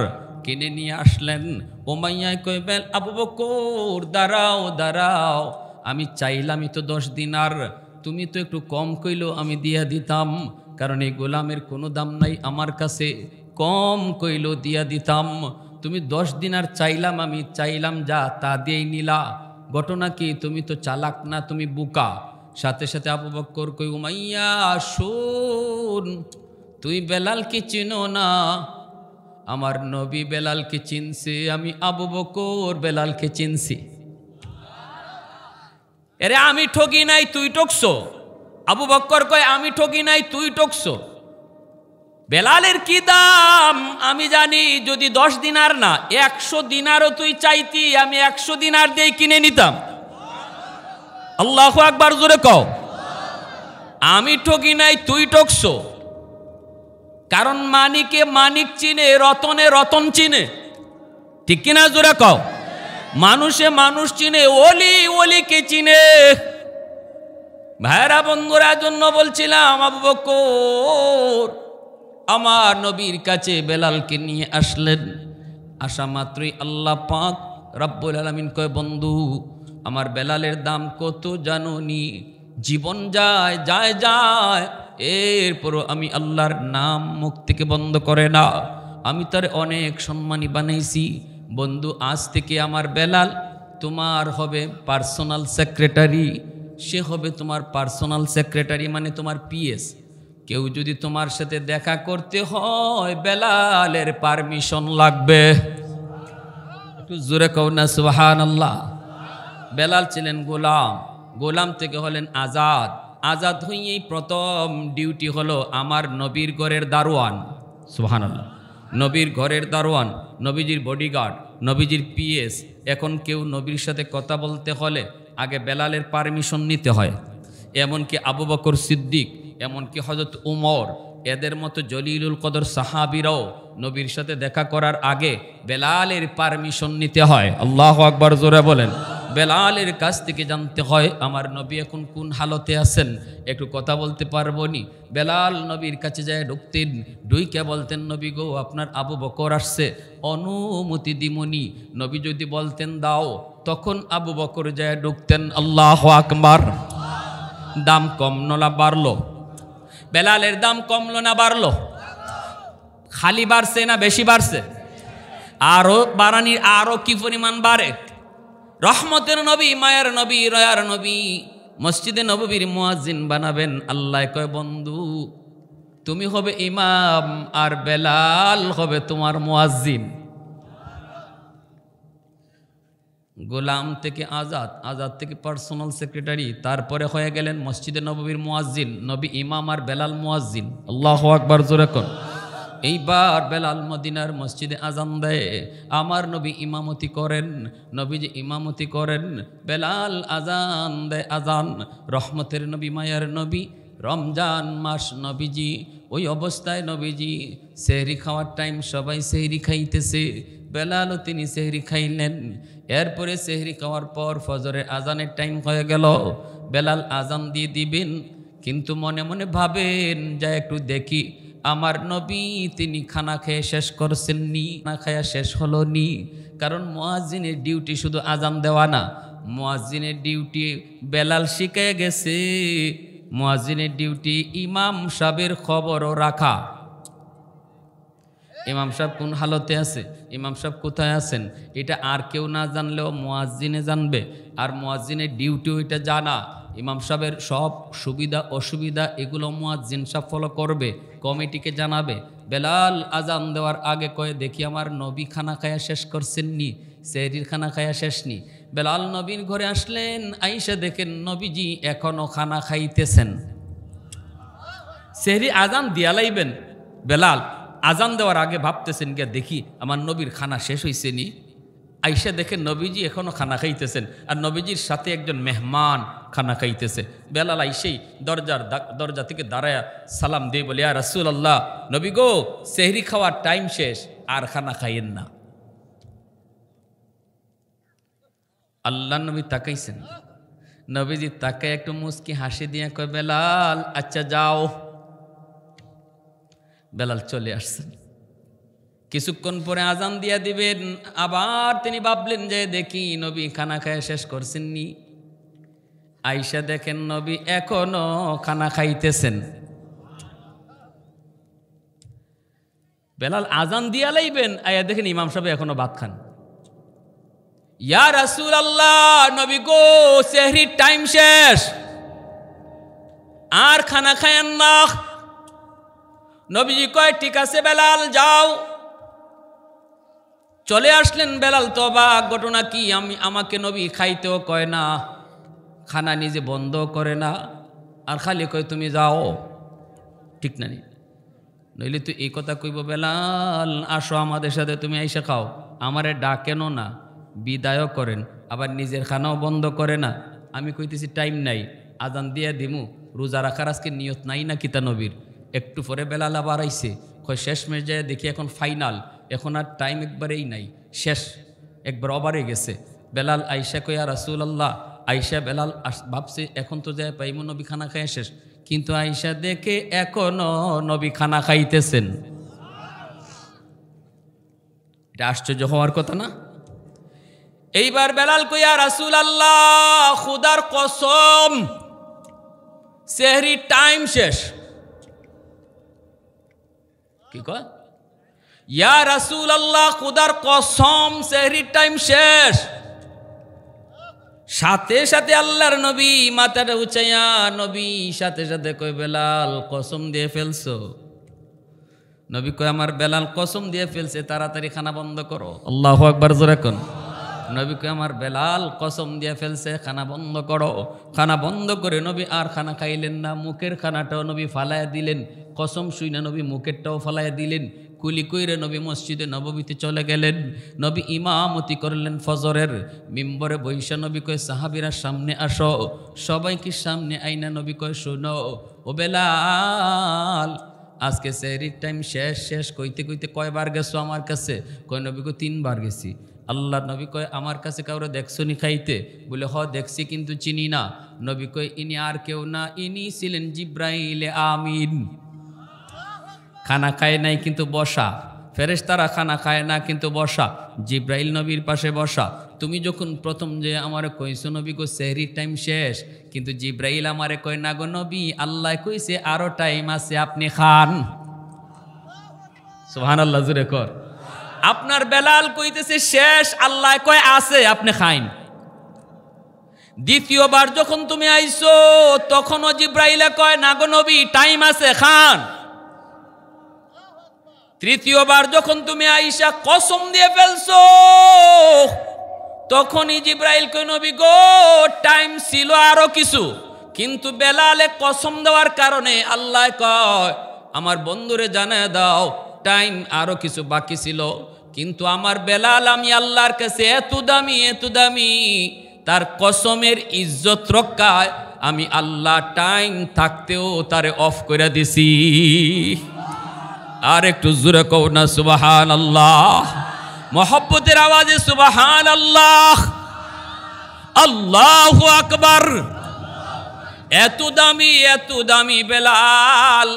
S1: কিনে নিয়ে আসলেন। উমাইয়া কয় বেল আবু বকর দাঁড়াও দাঁড়াও, আমি চাইলামই তো 10 দিনার, তুমি তো একটু কম কইলো আমি দিয়া দিতাম, কারণ এই গোলামের কোনো দাম নাই আমার কাছে, কম কইলো দিয়া দিতাম, তুমি 10 দিনার চাইলাম, আমি চাইলাম যা তা দিয়েই নিলা, ঘটনা কি? তুমি তো চালাক না, তুমি বোকা। সাথে সাথে আবু বকর কই উমাইয়া শোন, তুই বেলালকে চিনো না? আমার নবী বেলালকে চিনছে, আমি আবু বকর বেলালকে চিনছি। এরে আমি ঠকি নাই তুই ঠকছো। আবু বকর কয় আমি ঠকি নাই তুই ঠকছো। বেলালের কি দাম আমি জানি, যদি 10 দিনার না 100 দিনারও তুই চাইতি আমি 100 দিনার দিয়ে কিনে নিতাম। আল্লাহু আকবার জোরে কও। আমি ঠকি নাই তুই ঠকছো। কারণ মানিকে মানিক চিনে, রতনে রতন চিনে, ঠিক কিনা জোরে কও। মানুষে মানুষ চিনে, ওলি ওলিকে চিনে। ভাইরা বন্ধুরা জন্য বলছিলাম আবু বকর আমার নবীর কাছে বেলালকে নিয়ে আসলেন। আসা মাত্রই আল্লাহ পাক রব্বুল আলামিন কয় বন্ধু আমার বেলালের দাম কত জানোনি? জীবন যায় যায় যায়, এরপরও আমি আল্লাহর নাম মুখ থেকে বন্ধ করে না, আমি তার অনেক সম্মানী বানাইছি। বন্ধু আজ থেকে আমার বেলাল তোমার হবে পার্সোনাল সেক্রেটারি, সে হবে তোমার পার্সোনাল সেক্রেটারি মানে তোমার পিএস। কেউ যদি তোমার সাথে দেখা করতে হয় বেলালের পারমিশন লাগবে। একটু জোরে কও না সুবহানাল্লাহ। বেলাল ছিলেন গোলাম, গোলাম থেকে হলেন আজাদ, আজাদ হইয়েই প্রথম ডিউটি হলো আমার নবীর ঘরের দারোয়ান। সুবহানাল্লাহ। নবীর ঘরের দারোয়ান, নবীজির বডিগার্ড, নবীজির পিএস। এখন কেউ নবীর সাথে কথা বলতে হলে আগে বেলালের পারমিশন নিতে হয়। এমনকি আবু বকর সিদ্দিক, এমনকি হযরত উমর, এদের মতো জলিলুল কদর সাহাবীরাও নবীর সাথে দেখা করার আগে বেলালের পারমিশন নিতে হয়। আল্লাহু আকবার জোরে বলেন। বেলালের কাছ থেকে জানতে হয় আমার নবী এখন কোন হালতে আছেন, একটু কথা বলতে পারবো নি? বেলাল নবীর কাছে যায় ঢুকতেন, ঢুইকে বলতেন নবী গো আপনার আবু বকর আসছে, অনুমতি দিমনি। নবী যদি বলতেন দাও, তখন আবু বকর যায় ঢুকতেন। আল্লাহু আকবার। দাম কমলো না বাড়লো? বেলালের দাম কমলো না বাড়লো? খালি বাড়ছে না বেশি বাড়ছে? আরো বাড়ানির আরো কি পরিমাণ বাড়ে? রহমতের নবী, মায়ের নবী, রয়ার নবী মসজিদে নববীর মুয়াজ্জিন বানাবেন। আল্লাহ কয় বন্ধু তুমি হবে ইমাম আর বেলাল হবে তোমার মুয়াজ্জিন। গোলাম থেকে আজাদ, আজাদ থেকে পার্সোনাল সেক্রেটারি, তারপরে হয়ে গেলেন মসজিদে নববীর মুয়াজ্জিন। নবী ইমাম আর বেলাল মুয়াজ্জিন। আল্লাহু আকবার জোরে কোন। এইবার বেলাল মদিনার মসজিদে আজান দেয়, আমার নবী ইমামতি করেন। নবীজি ইমামতি করেন, বেলাল আজান দেয়। আজান রহমতের নবী, মায়ার নবী, রমজান মাস নবীজি ওই অবস্থায় নবীজি সেহরি খাওয়ার টাইম, সবাই সেহরি খাইতেছে, বেলালও তিনি সেহরি খাইলেন। এরপরে সেহরি খাওয়ার পর ফজরের আজানের টাইম হয়ে গেল, বেলাল আজান দিয়ে দিবেন, কিন্তু মনে মনে ভাবেন যা একটু দেখি আমার নবী তিনি খানা খেয়ে শেষ করছেন নি, না খায়া শেষ হলো নি। কারণ মুয়াজ্জিনের ডিউটি শুধু আজান দেওয়া না, মুয়াজ্জিনের ডিউটি বেলাল শিখে গেছে, মুয়াজ্জিনের ডিউটি ইমাম সাহেবের খবরও রাখা। ইমাম সাহেব কোন হালতে আছে, ইমাম সাহেব কোথায় আছেন, এটা আর কেউ না জানলেও মুয়াজ্জিনে জানবে। আর মুয়াজ্জিনের ডিউটিও এটা জানা। ইমাম সাহেবের সব সুবিধা অসুবিধা এগুলো মুয়াজ্জিন সাহেব ফলো করবে, কমিটিকে জানাবে। বেলাল আজান দেওয়ার আগে কয়ে, দেখি আমার নবী খানা খায়া শেষ করছেন নি, সেহরির খানা খায়া শেষ নি। বেলাল নবীর ঘরে আসলেন, আইসা দেখেন নবীজি এখনো খানা খাইতেছেন। সেহরি আজান দিয়া লাইবেন, বেলাল আজান দেওয়ার আগে ভাবতেছেন গিয়া দেখি আমার নবীর খানা শেষ হয়েছে নি। আইসা দেখেন নবীজি এখনো খানা খাইতেছেন, আর নবীজির সাথে একজন মেহমান খানা খাইতেছে। বেলাল আইসেই দরজা থেকে দাঁড়ায়া সালাম দিয়ে বলে, ইয়া রাসূলুল্লাহ, নবী গো, সেহরি খাওয়ার টাইম শেষ, আর খানা খাইয়েন না। আল্লাহ নবী তাকাইছেন, নবীজি তাকায় একটু মুস্কি হাসি দিয়ে কয়, বেলাল আচ্ছা যাও। বেলাল চলে আসছেন। কিছুক্ষণ পরে আজান দিয়া দিবেন, আবার তিনি ভাবলেন যে দেখি নবী খানা খায় শেষ করছেননি। আইসা দেখেন নবী এখনো খানা খাইতেছেন। বেলাল আজান দিয়া লাইবেন, আয়া দেখেন ইমাম সাহেব এখনো ভাত খান। ইয়া রাসূলুল্লাহ, নবী গো, সেহরির টাইম শেষ, আর খানা খায়েন না। নবীজি কয়, ঠিক আছে বেলাল যাও। চলে আসলেন বেলাল। তো অবাক ঘটনা কি, আমাকে নবী খাইতেও কয় না, খানা নিজে বন্ধ করে না, আর খালি কয় তুমি যাও। ঠিক না, নইলে তুই এই কথা কইব, বেলাল আসো আমাদের সাথে, তুমি আইসা খাও। আমারে ডাকেনও না, বিদায়ও করেন, আবার নিজের খানাও বন্ধ করে না। আমি কইতেছি টাইম নাই, আজান দিয়া দিমু, রোজা রাখার আজকে নিয়ত নাই না কিতা নবীর। একটু পরে বেলাল আবার আইছে, কয় শেষমেশ যায় দেখি এখন ফাইনাল, এখন আর টাইম একবারেই নাই, শেষ, একবার ওভারে গেছে। বেলাল আইসা কয়, ইয়া রাসূলুল্লাহ। আইসা বেলাল ভাবছে এখন তো যায় পাইমু নবী খানা খায় শেষ, কিন্তু আইসা দেখে এখনো নবী খানা খাইতেছেন। এটা আশ্চর্য হওয়ার কথা না? এইবার বেলাল কয়, ইয়া রাসূলুল্লাহ, খুদার কসম, সেহরি টাইম শেষ। কি কয়? ইয়া রাসূলুল্লাহ, খুদার কসম, সেহরির টাইম শেষ। সাথে সাথে আল্লাহর নবী মাথাটা উঁচাইয়া নবী সাথে সাথে কয়, বেলাল কসম দিয়ে ফেলছো। নবী কয়, আমার বেলাল কসম দিয়ে ফেলছে, তাড়াতাড়ি খানা বন্ধ করো। আল্লাহু আকবার, জোরে কোন। নবী কয়, আমার বেলাল কসম দিয়ে ফেলছে, খানা বন্ধ করো। খানা বন্ধ করে নবী আর খানা খাইলেন না, মুখের খানাটাও নবী ফালাইয়া দিলেন। কসম শুই না নবী মুখেরটাও ফালাইয়া দিলেন। কুলি কইরে নবী মসজিদে নববীতে চলে গেলেন। নবী ইমামতি করলেন ফজরের। মিম্বরে বৈশা নবী কয়, সাহাবীরা সামনে আসো। সবাইকে সামনে আইনা নবী কয়, শোনো ও বেলাল, আজকে সেহরির টাইম শেষ। শেষ কইতে কইতে কয়বার গেছো আমার কাছে? কয় নবী কয়, 3 বার গেছি। আল্লাহ নবী কয়, আমার কাছে কাউরে দেখছো নি খাইতে? বলে, হ দেখছি, কিন্তু চিনি না। নবী কয়, ইনি আর কেউ না, ইনি ছিলেন জিব্রাইল আমিন। খানা খায় নাই কিন্তু বসা, ফেরেশতারা খানা খায় না কিন্তু বসা, জিব্রাইল নবীর পাশে বসা। তুমি যখন প্রথম যে আমারে কইছো নবী গো সেহরির টাইম শেষ, কিন্তু জিব্রাইল আমারে কয় না গো নবী, আল্লাহ কইছে আরো টাইম আছে, আপনি খান। সুবহানাল্লাহ, জোরে কর। আপনার বেলাল কইতেছে শেষ, আল্লাহ কয় আছে, আপনি খাইন। দ্বিতীয়বার যখন তুমি আইছো তখনও জিব্রাইলে কয় না গো নবী, টাইম আছে, খান। তৃতীয়বার যখন তুমি আইসা কসম দিয়ে ফেলছো তখনই জিব্রাইল কয়, নবী গো, টাইম ছিল আরো কিছু, কিন্তু বেলালে কসম দেওয়ার কারণে আল্লাহ কয় আমার বন্ধুরে জানায় দাও টাইম আরো কিছু বাকি ছিল। কিন্তু আমার বেলাল আমি আল্লাহর কাছে এত দামি, তার কসমের ইজ্জত রক্ষায় আমি আল্লাহ টাইম থাকতেও তারে অফ করে দিছি। আর একটু জোরে কও না সুবহানাল্লাহ, মোহব্বতের আওয়াজে সুবহানাল্লাহ, আল্লাহু আকবার। এত দামি বেলাল,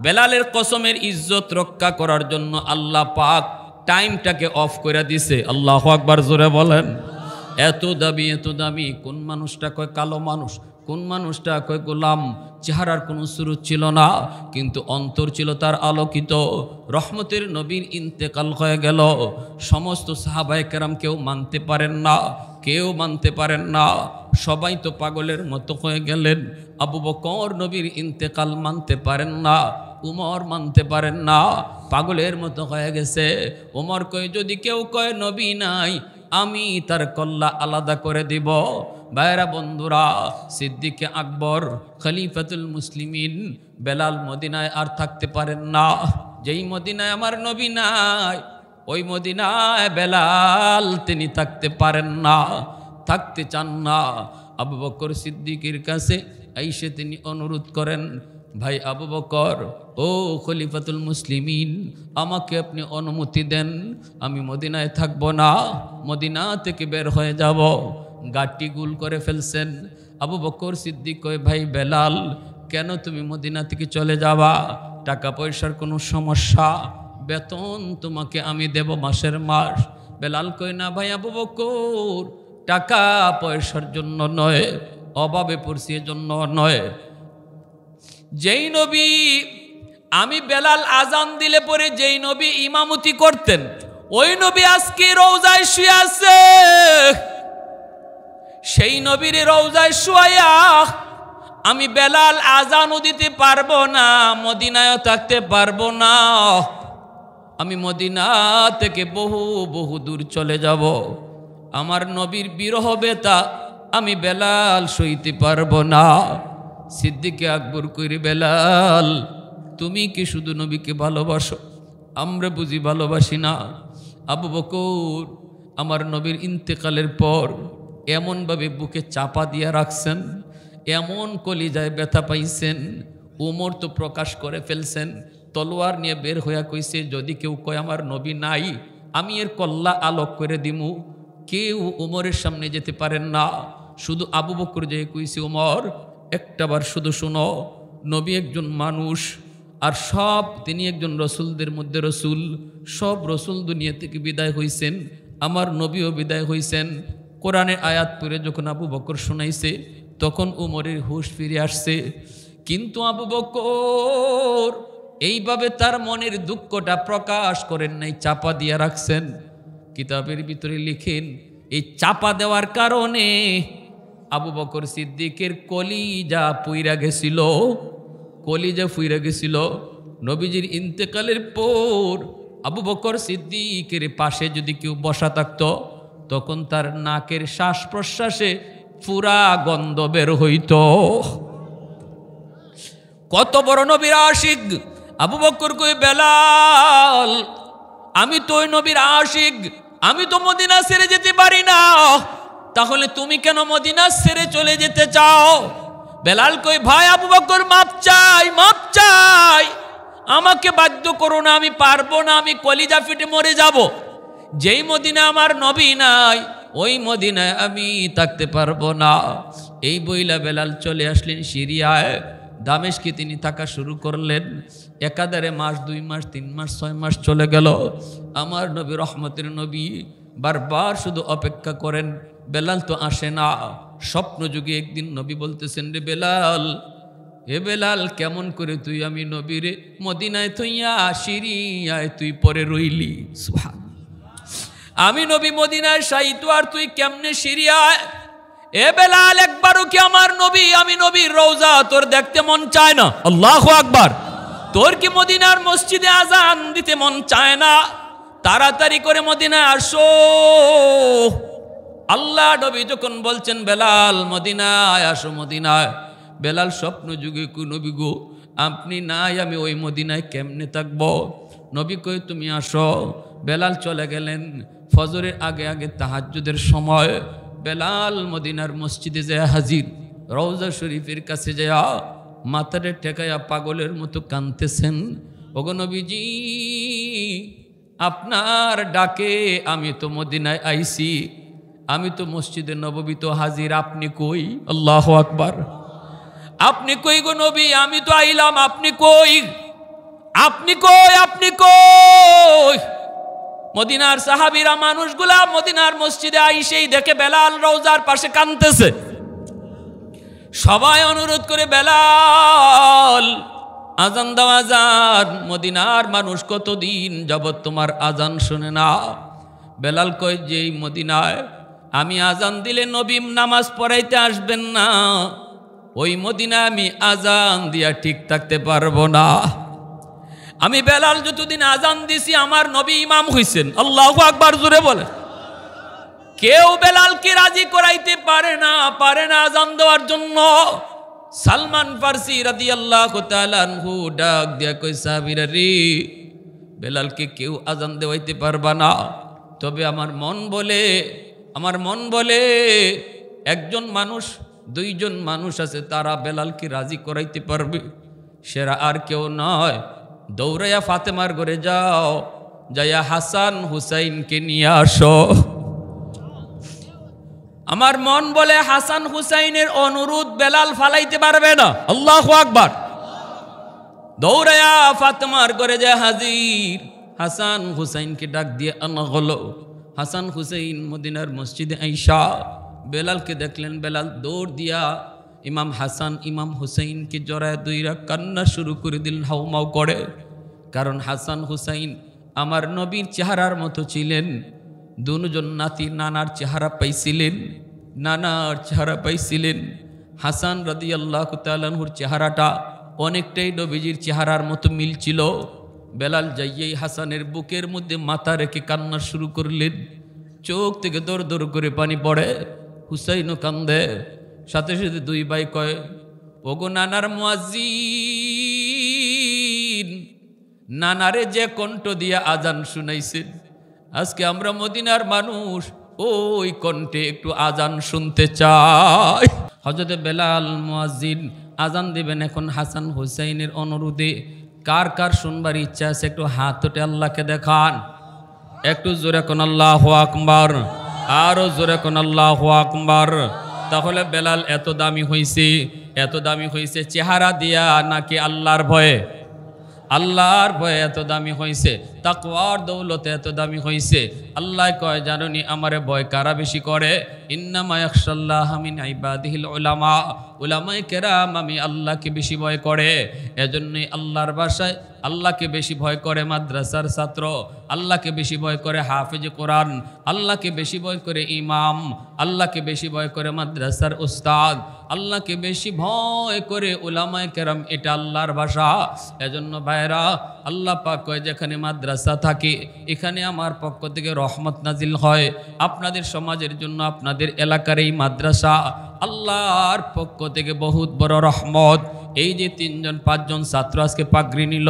S1: বেলালের কসমের ইজ্জত রক্ষা করার জন্য আল্লাহ পাক টাইমটাকে অফ করে দিছে। আল্লাহু আকবার, জোরে বলেন। এত দামি, কোন মানুষটা কয় কালো মানুষ, কোন মানুষটা? কয় গোলাম। চেহারার কোনো সুরত ছিল না, কিন্তু অন্তর ছিল তার আলোকিত। রহমতের নবীর ইন্তেকাল হয়ে গেল। সমস্ত সাহাবায়ে কেরাম কেউ মানতে পারেন না, কেউ মানতে পারেন না, সবাই তো পাগলের মতো হয়ে গেলেন। আবু বকর নবীর ইন্তেকাল মানতে পারেন না, উমর মানতে পারেন না, পাগলের মতো হয়ে গেছে। উমর কয় যদি কেউ কয় নবী নাই, আমি তার কল্লা আলাদা করে দিব। ভাইরা বন্ধুরা, সিদ্দিকে আকবর খলিফাতুল মুসলিমিন বেলাল মদিনায় আর থাকতে পারেন না। যেই মদিনায় আমার নবী নাই, ওই মদিনায় বেলাল তিনি থাকতে পারেন না, থাকতে চান না। আবু বকর সিদ্দিকের কাছে আইসে তিনি অনুরোধ করেন, ভাই আবু বকর, ও খলিফাতুল মুসলিমিন, আমাকে আপনি অনুমতি দেন, আমি মদিনায় থাকবো না, মদিনা থেকে বের হয়ে যাব। গাটি গুল করে ফেলছেন। আবু বকর সিদ্দিক কয়, ভাই বেলাল, কেন তুমি মদিনা থেকে চলে যাবা? টাকা পয়সার কোনো সমস্যা? বেতন তোমাকে আমি দেব মাসের মাস। বেলাল কয়, না ভাই আবু বকর, টাকা পয়সার জন্য নয়, অভাবে পড়ছি এজন্য নয়। যেই নবী আমি বেলাল আজান দিলে পরে যেই নবী ইমামতি করতেন, ওই নবী আজকে রওজায় শুয়ে আছে। সেই নবীর রওজায় শুয়াইয়া আমি বেলাল আজানও দিতে পারবো না, মদিনায়ও থাকতে পারবো না। আমি মদিনা থেকে বহু বহু দূর চলে যাব। আমার নবীর বিরহ বেতা আমি বেলাল সইতে পারবো না। সিদ্দিকে আকবর কইরে, বেলাল, তুমি কি শুধু নবীকে ভালোবাসো? আমরা বুঝি ভালোবাসি না। আবু বকর আমার নবীর ইন্তেকালের পর এমনভাবে বুকে চাপা দিয়া রাখছেন, এমন কলিজায় ব্যথা পাইছেন। উমর তো প্রকাশ করে ফেলছেন, তলোয়ার নিয়ে বের হইয়া কইছে, যদি কেউ কয় আমার নবী নাই, আমি এর কল্লা আলোক করে দিমু। কেউ উমরের সামনে যেতে পারেন না। শুধু আবু বকর যে কইছে, উমর একটাবার শুধু শুনো, নবী একজন মানুষ, আর সব তিনি একজন রসুলদের মধ্যে রসুল। সব রসুল দুনিয়া থেকে বিদায় হইছেন, আমার নবীও বিদায় হইছেন। কোরআনের আয়াত পড়ে যখন আবু বকর শোনাইছে, তখন উমরের হুঁশ ফিরে আসছে। কিন্তু আবু বকর এইভাবে তার মনের দুঃখটা প্রকাশ করেন নাই, চাপা দিয়ে রাখছেন। কিতাবের ভিতরে লিখেন, এই চাপা দেওয়ার কারণে আবু বকর সিদ্দিকের কলিজা পুইরা গেছিল, কলিজা ফুইরা গেছিল। নবীজির ইন্তেকালের পর আবু বকর সিদ্দিকের পাশে যদি কেউ বসা থাকতো, তখন তার নাকের শ্বাস প্রশ্বাসে পুরা গন্ধ বের হইত। কত বড় নবীর আশিক! আবু বকর কই, বেলাল, আমি তো ওই নবীর আশিক, আমি তো মদিনা ছেড়ে যেতে পারি না, তাহলে তুমি কেন মদিনা ছেড়ে চলে যেতে চাও? বেলাল কই, ভাই আবু বকর, মাপ চাই, মাপ চাই, আমাকে বাধ্য করো না, আমি পারবো না, আমি কলিজা ফিটে মরে যাব। যেই মদিনা আমার নবী নাই, ওই মদিনায় আমি থাকতে পারবো না। এই বইলা বেলাল চলে আসলেন সিরিয়ায়। দামেশকে তিনি থাকা শুরু করলেন। একাধারে মাস, 2 মাস, 3 মাস, 6 মাস চলে গেল। আমার নবী, রহমতের নবী, বারবার শুধু অপেক্ষা করেন, বেলাল তো আসে না। স্বপ্ন যুগে একদিন নবী বলতেছেন, রে বেলাল, এ বেলাল, কেমন করে তুই আমি নবীরে মদিনায় থইয়া সিরিয়ায় তুই পরে রইলি? সুবহান। আমি নবী মদিনায় শায়িত, আর তুই কেমনে সিরিয়ায়? এ বেলাল, একবারও কি আমার নবী, আমি নবীর রওজা তোর দেখতে মন চায় না? আল্লাহু আকবার। তোর কি মদিনার মসজিদে আজান দিতে মন চায় না? তাড়াতাড়ি করে মদিনায় আসো। আল্লাহ নবী যখন বলছেন, বেলাল মদিনায় আসো, মদিনায়, বেলাল স্বপ্ন যুগে, কো নবী গো, আপনি নাই, আমি ওই মদিনায় কেমনে থাকবো? নবী কই, তুমি আসো। বেলাল চলে গেলেন। ফজরের আগে আগে তাহাজ্জুদের সময় বেলাল মদিনার মসজিদে যায় হাজির। রওজা শরীফের কাছে যায় মাথারে ঠেকায়া পাগলের মতো কাঁদতেছেন। ওগো নবীজি, আপনার ডাকে আমি তো মদিনায় আইছি, আমি তো মসজিদে নববী তো হাজির, আপনি কই? আল্লাহু আকবার। আপনি কই গো নবী? আমি তো আইলাম, আপনি কই? আপনি কই? আপনি কই? মদিনার সাহাবীরা, মানুষগুলা মদিনার মসজিদে আইসেই দেখে বেলাল রওজার পাশে কাঁদতেছে। সবাই অনুরোধ করে, বেলাল আজান দাও, আজান। মদিনার মানুষ কতদিন যাবত তোমার আজান শুনে না। বেলাল কয়, যেই মদিনায় আমি আজান দিলে নবী নামাজ পড়াইতে আসবেন না, ওই মদিনায় আমি আজান দিয়া ঠিক থাকতে পারবো না। আমি বেলাল যতদিন আজান দিছি আমার নবী ইমাম হইছেন। আল্লাহু আকবার, জোরে বলে। কেউ বেলালকে রাজি করাইতে পারে না আজান দেওয়ার জন্য। সালমান ফারসি রাদিয়াল্লাহু তাআলা আনহু ডাক দিয়া কই, সাহাবীরা রে, বেলালকে কেউ আজান দেওয়াইতে পারবা না, তবে আমার মন বলে একজন মানুষ, দুইজন মানুষ আছে, তারা বেলালকে রাজি করাইতে পারবে। সেরা আর কেউ নয়। দৌড়াইয়া ফাতেমার ঘরে যাও, যাইয়া হাসান হুসাইনকে নিয়ে আসো। আমার মন বলে হাসান হুসাইনের অনুরোধ বেলাল ফালাইতে পারবে না। আল্লাহু আকবার। দৌড়াইয়া ফাতেমার ঘরে যায় হাজির। হাসান হুসাইনকে ডাক দিয়ে আনা হলো। হাসান হুসাইন মদিনার মসজিদে আইসা বেলালকে দেখলেন। বেলাল দৌড় দিয়া ইমাম হাসান ইমাম হুসাইনকে জড়ায় দইরা কান্না শুরু করে দিলেন, হাউমাউ করে। কারণ হাসান হুসাইন আমার নবীর চেহারার মতো ছিলেন। দুজন নাতি নানার চেহারা পাইছিলেন। হাসান রাদিয়াল্লাহু তাআলা আনহুর চেহারাটা অনেকটাই নবীজির চেহারার মতো মিল ছিল। বেলাল যাইয়েই হাসানের বুকের মধ্যে মাথা রেখে কান্না শুরু করলেন। চোখ থেকে দর দর করে পানি পড়ে। হুসাইনও কান্দে। সাথে সাথে দুই ভাই কয়, ওগো নানার মুয়াজ্জিন, নানারে যে কণ্ঠ দিয়া আজান শুনাইছেন, আজকে আমরা মদিনার মানুষ ওই কণ্ঠে একটু আজান শুনতে চাই। হযরতে বেলাল মুয়াজ্জিন আজান দিবেন এখন হাসান হুসাইনের অনুরোধে। কার কার শুনবার ইচ্ছা আছে একটু হাত উঠে আল্লাহকে দেখান। একটু জোরে কোন আল্লাহু আকবার, আরো জোরে কোন আল্লাহু আকবার। তাহলে বেলাল এত দামি হইছে চেহারা দিয়া নাকি আল্লাহর ভয়ে? আল্লাহর ভয়ে এত দামি হইছে, তাকওয়ার দৌলতে এত দামি হইছে। আল্লাহ কয়, জানোনি আমারে ভয় কারা বেশি করে? ইন্নামা ইয়াখশাল্লাহা মিন ইবাদিহিল উলামা। উলামায়ে কেরাম আমি আল্লাহকে বেশি ভয় করে। এজন্যই আল্লাহর ভাষায় আল্লাহকে বেশি ভয় করে মাদ্রাসার ছাত্র, আল্লাহকে বেশি ভয় করে হাফেজ কোরআন, আল্লাহকে বেশি ভয় করে ইমাম, আল্লাহকে বেশি ভয় করে মাদ্রাসার উস্তাদ, আল্লাহকে বেশি ভয় করে উলামায়ে কেরাম। এটা আল্লাহর ভাষা। এজন্য ভাইরা, আল্লাহ পাক কয়, যেখানে মাদ্রাসা থাকে এখানে আমার পক্ষ থেকে রহমত নাজিল হয়। আপনাদের সমাজের জন্য আপনাদের এলাকার এই মাদ্রাসা আল্লাহর পক্ষ থেকে বহুত বড় রহমত। এই যে 3-5 ছাত্র আজকে পাগড়ি নিল,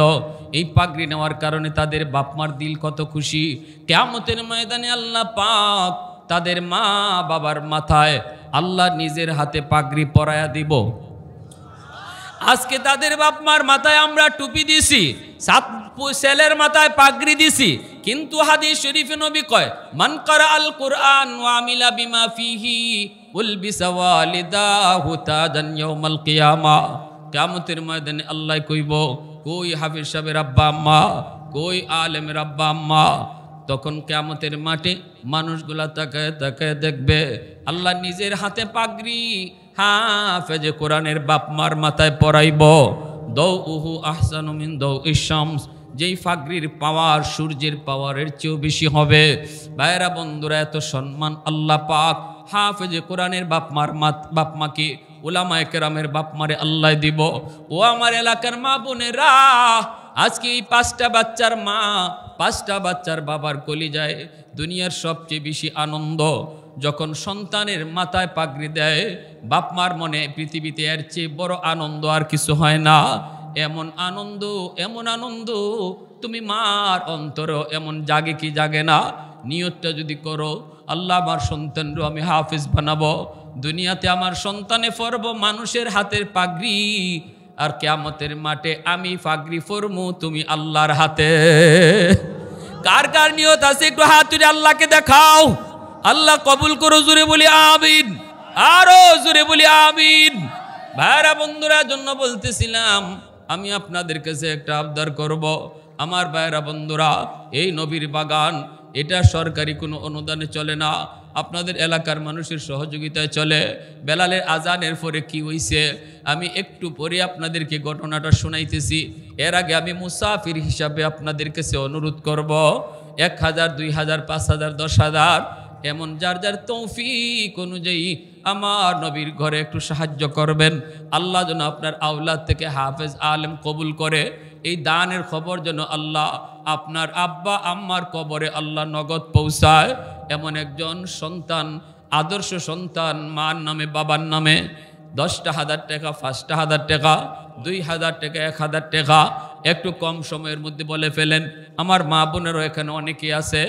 S1: এই পাগড়ি নেওয়ার কারণে তাদের বাপমার দিল কত খুশি। কিয়ামতের ময়দানে আল্লাহ পাক তাদের মা বাবার মাথায় আল্লাহ নিজের হাতে পাগড়ি পরায়া দিব। আজকে তাদের বাপমার মাথায় আমরা টুপি দিছি, ছেলের মাথায় পাগড়ি দিছি, কিন্তু হাদিস শরীফে নবী কয়, মান কারা আল কুরআন ওয়া আমিলা বিমা ফিহি উলবিসা ওয়ালিদাহু তাজান ইয়াউমাল কিয়ামা। কিয়ামতের ময়দানে আল্লাহ কইব, কই হাফেজ সাহেবের আব্বা আম্মা, কই আলেমের আব্বা আম্মা? তখন কিয়ামতের মাঠে মানুষগুলা তাকায় তাকায় দেখবে আল্লাহ নিজের হাতে পাগড়ি হাফেজে কোরআনের বাপমার মাথায় পরাইব। দাউহু আহসানু মিন দাউইশ শামস। যেই পাগড়ির পাওয়ার সূর্যের পাওয়ারের চেয়েও বেশি হবে। ভাইরা বন্ধুরা, এত সম্মান আল্লাহ পাক হাফেজে কোরআনের বাপমাকে, উলামায়ে কেরামের বাপমারে আল্লাহ দিব। ও আমার এলাকার মা বোনেরা, আজকে এই 5টা বাচ্চার মা, 5টা বাচ্চার বাবার কলিজায় দুনিয়ার সবচেয়ে বেশি আনন্দ যখন সন্তানের মাথায় পাগড়ি দেয়। বাপমার মনে পৃথিবীতে এর চেয়ে বড় আনন্দ আর কিছু হয় না। এমন আনন্দ তুমি মার অন্তরও এমন জাগে কি জাগে না? নিয়তটা যদি করো, আল্লাহ আমার সন্তানরও আমি হাফেজ বানাবো, দুনিয়াতে আমার সন্তানে পরব মানুষের হাতের পাগড়ি, আর কিয়ামতের মাঠে আমি পাগড়ি পরমু তুমি আল্লাহর হাতে। কার কার নিয়ত আছে একটু হাত তুলে আল্লাহকে দেখাও। আল্লাহ কবুল করো, জোরে বলি আমিন, আরো জোরে বলি আমিন। ভাইরা বন্ধুরা, জন্য বলতেছিলাম আমি আপনাদের কাছে একটা আবদার করব। আমার ভাইরা বন্ধুরা, এই নবীর বাগান এটা সরকারি কোনো অনুদানে চলে না। আপনাদের এলাকার মানুষের সহযোগিতায় চলে। বেলালের আজানের পরে কি হইছে আমি একটু পরে আপনাদেরকে ঘটনাটা শোনাইতেছি। এর আগে আমি মুসাফির হিসাবে আপনাদের কাছে অনুরোধ করব, 1000, 2000, 5000, 10,000 এমন যার যার তৌফিক অনুযায়ী আমার নবীর ঘরে একটু সাহায্য করবেন। আল্লাহ যেন আপনার আওলাদ থেকে হাফেজ আলেম কবুল করে। এই দানের খবর যেন আল্লাহ আপনার আব্বা আম্মার কবরে আল্লাহ নগদ পৌঁছায়। এমন একজন সন্তান, আদর্শ সন্তান, মার নামে বাবার নামে 10,000 টাকা, 5,000 টাকা, 2,000 টাকা, 1,000 টাকা একটু কম সময়ের মধ্যে বলে ফেলেন। আমার মা বোনেরও এখানে অনেকেই আছে,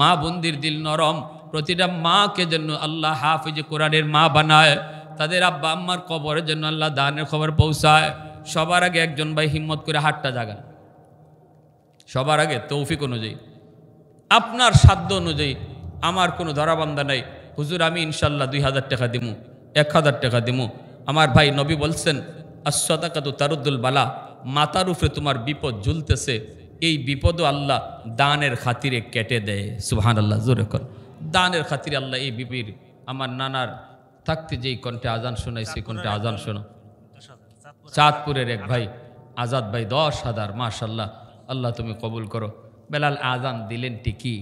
S1: মা বোনদের দিল নরম। প্রতিটা মাকে জন্য আল্লাহ হাফিজে কোরআনের মা বানায়, তাদের আব্বা আম্মার কবরের জন্য আল্লাহ দানের খবর পৌঁছায়। সবার আগে একজন ভাই হিম্মত করে হাতটা জাগান, সবার আগে তৌফিক অনুযায়ী, আপনার সাধ্য অনুযায়ী। আমার কোনো ধরাবান্ধা নাই, হুজুর আমি ইনশাল্লাহ 2,000 টাকা দিমু, 1,000 টাকা দিমু। আমার ভাই নবী বলছেন আস-সাদাকাতু তারুদ্দুল বালা, মাথার উপরে তোমার বিপদ ঝুলতেছে, এই বিপদও আল্লাহ দানের খাতিরে কেটে দেয়। সুবহানাল্লাহ, জোরে কর। দানের খাতিরে আল্লাহ এই বিপির, আমার নানার থাকতে যেই কণ্ঠে আজান শোনাই সেই কণ্ঠে আজান শোনো। চাঁদপুরের এক ভাই আজাদ ভাই 10,000, মাশাল্লাহ, আল্লাহ তুমি কবুল করো। বেলাল আজান দিলেন ঠিকই,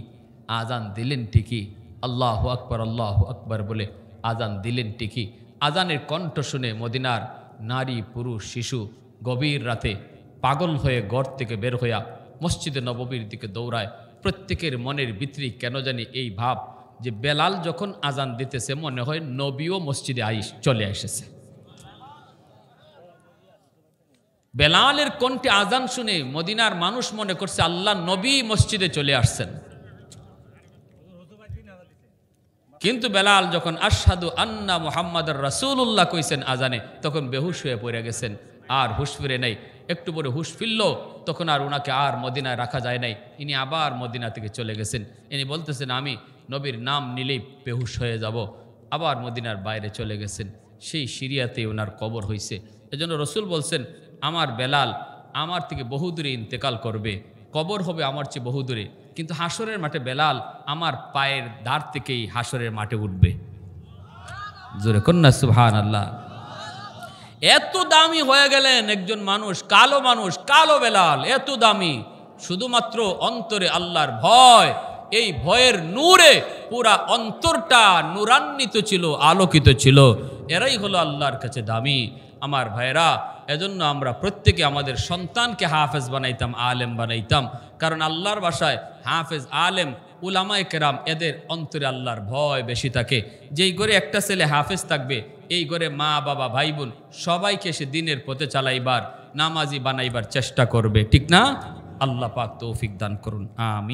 S1: আজান দিলেন ঠিকই, আল্লাহু আকবার আল্লাহু আকবার বলে আজান দিলেন ঠিকই। আজানের কণ্ঠ শুনে মদিনার নারী পুরুষ শিশু গভীর রাতে পাগল হয়ে ঘর থেকে বের হইয়া মসজিদে নববীর দিকে দৌড়ায়। প্রত্যেকের মনের ভিতরে কেন জানি এই ভাব যে বেলাল যখন আজান দিতেছে মনে হয় নবীও মসজিদে চলে এসেছে। বেলালের কণ্ঠে আজান শুনে মদিনার মানুষ মনে করছে আল্লাহ নবী মসজিদে চলে আসছেন। কিন্তু বেলাল যখন আশহাদু আন্না মুহাম্মাদুর রাসূলুল্লাহ কইছেন আজানে, তখন বেহুশ হয়ে পড়ে গেছেন, আর হুশ ফিরে নাই। একটু পরে হুশ ফিরল, তখন আর ওনাকে আর মদিনায় রাখা যায় নাই, ইনি আবার মদিনা থেকে চলে গেছেন। ইনি বলতেছেন আমি নবীর নাম নিলেই বেহুশ হয়ে যাব, আবার মদিনার বাইরে চলে গেছেন। সেই সিরিয়াতে ওনার কবর হয়েছে। এজন্য রসুল বলছেন আমার বেলাল আমার থেকে বহু দূরে ইন্তেকাল করবে, কবর হবে আমার চেয়ে বহু দূরে, কিন্তু হাসরের মাঠে বেলাল আমার পায়ের ধার থেকেই হাসরের মাঠে উঠবে। জোরে কন্যা সুবহানাল্লাহ। এত দামি হয়ে গেলেন একজন মানুষ, কালো বেলাল, এত দামি, শুধুমাত্র অন্তরে আল্লাহর ভয়, এই ভয়ের নূরে পুরা অন্তরটা নূরান্বিত ছিল, আলোকিত ছিল। এরাই হলো আল্লাহর কাছে দামি। আমার ভাইরা, এজন্য আমরা প্রত্যেকে আমাদের সন্তানকে হাফেজ বানাইতাম, আলেম বানাইতাম। কারণ আল্লাহর ভাষায় হাফেজ, আলেম, উলামায়ে কেরাম, এদের অন্তরে আল্লাহর ভয় বেশি থাকে। যেই ঘরে একটা ছেলে হাফেজ থাকবে, এই ঘরে মা বাবা ভাই বোন সবাইকে সে দিনের পথে চালাইবার, নামাজি বানাইবার চেষ্টা করবে, ঠিক না? আল্লাহ পাক তৌফিক দান করুন, আমিন।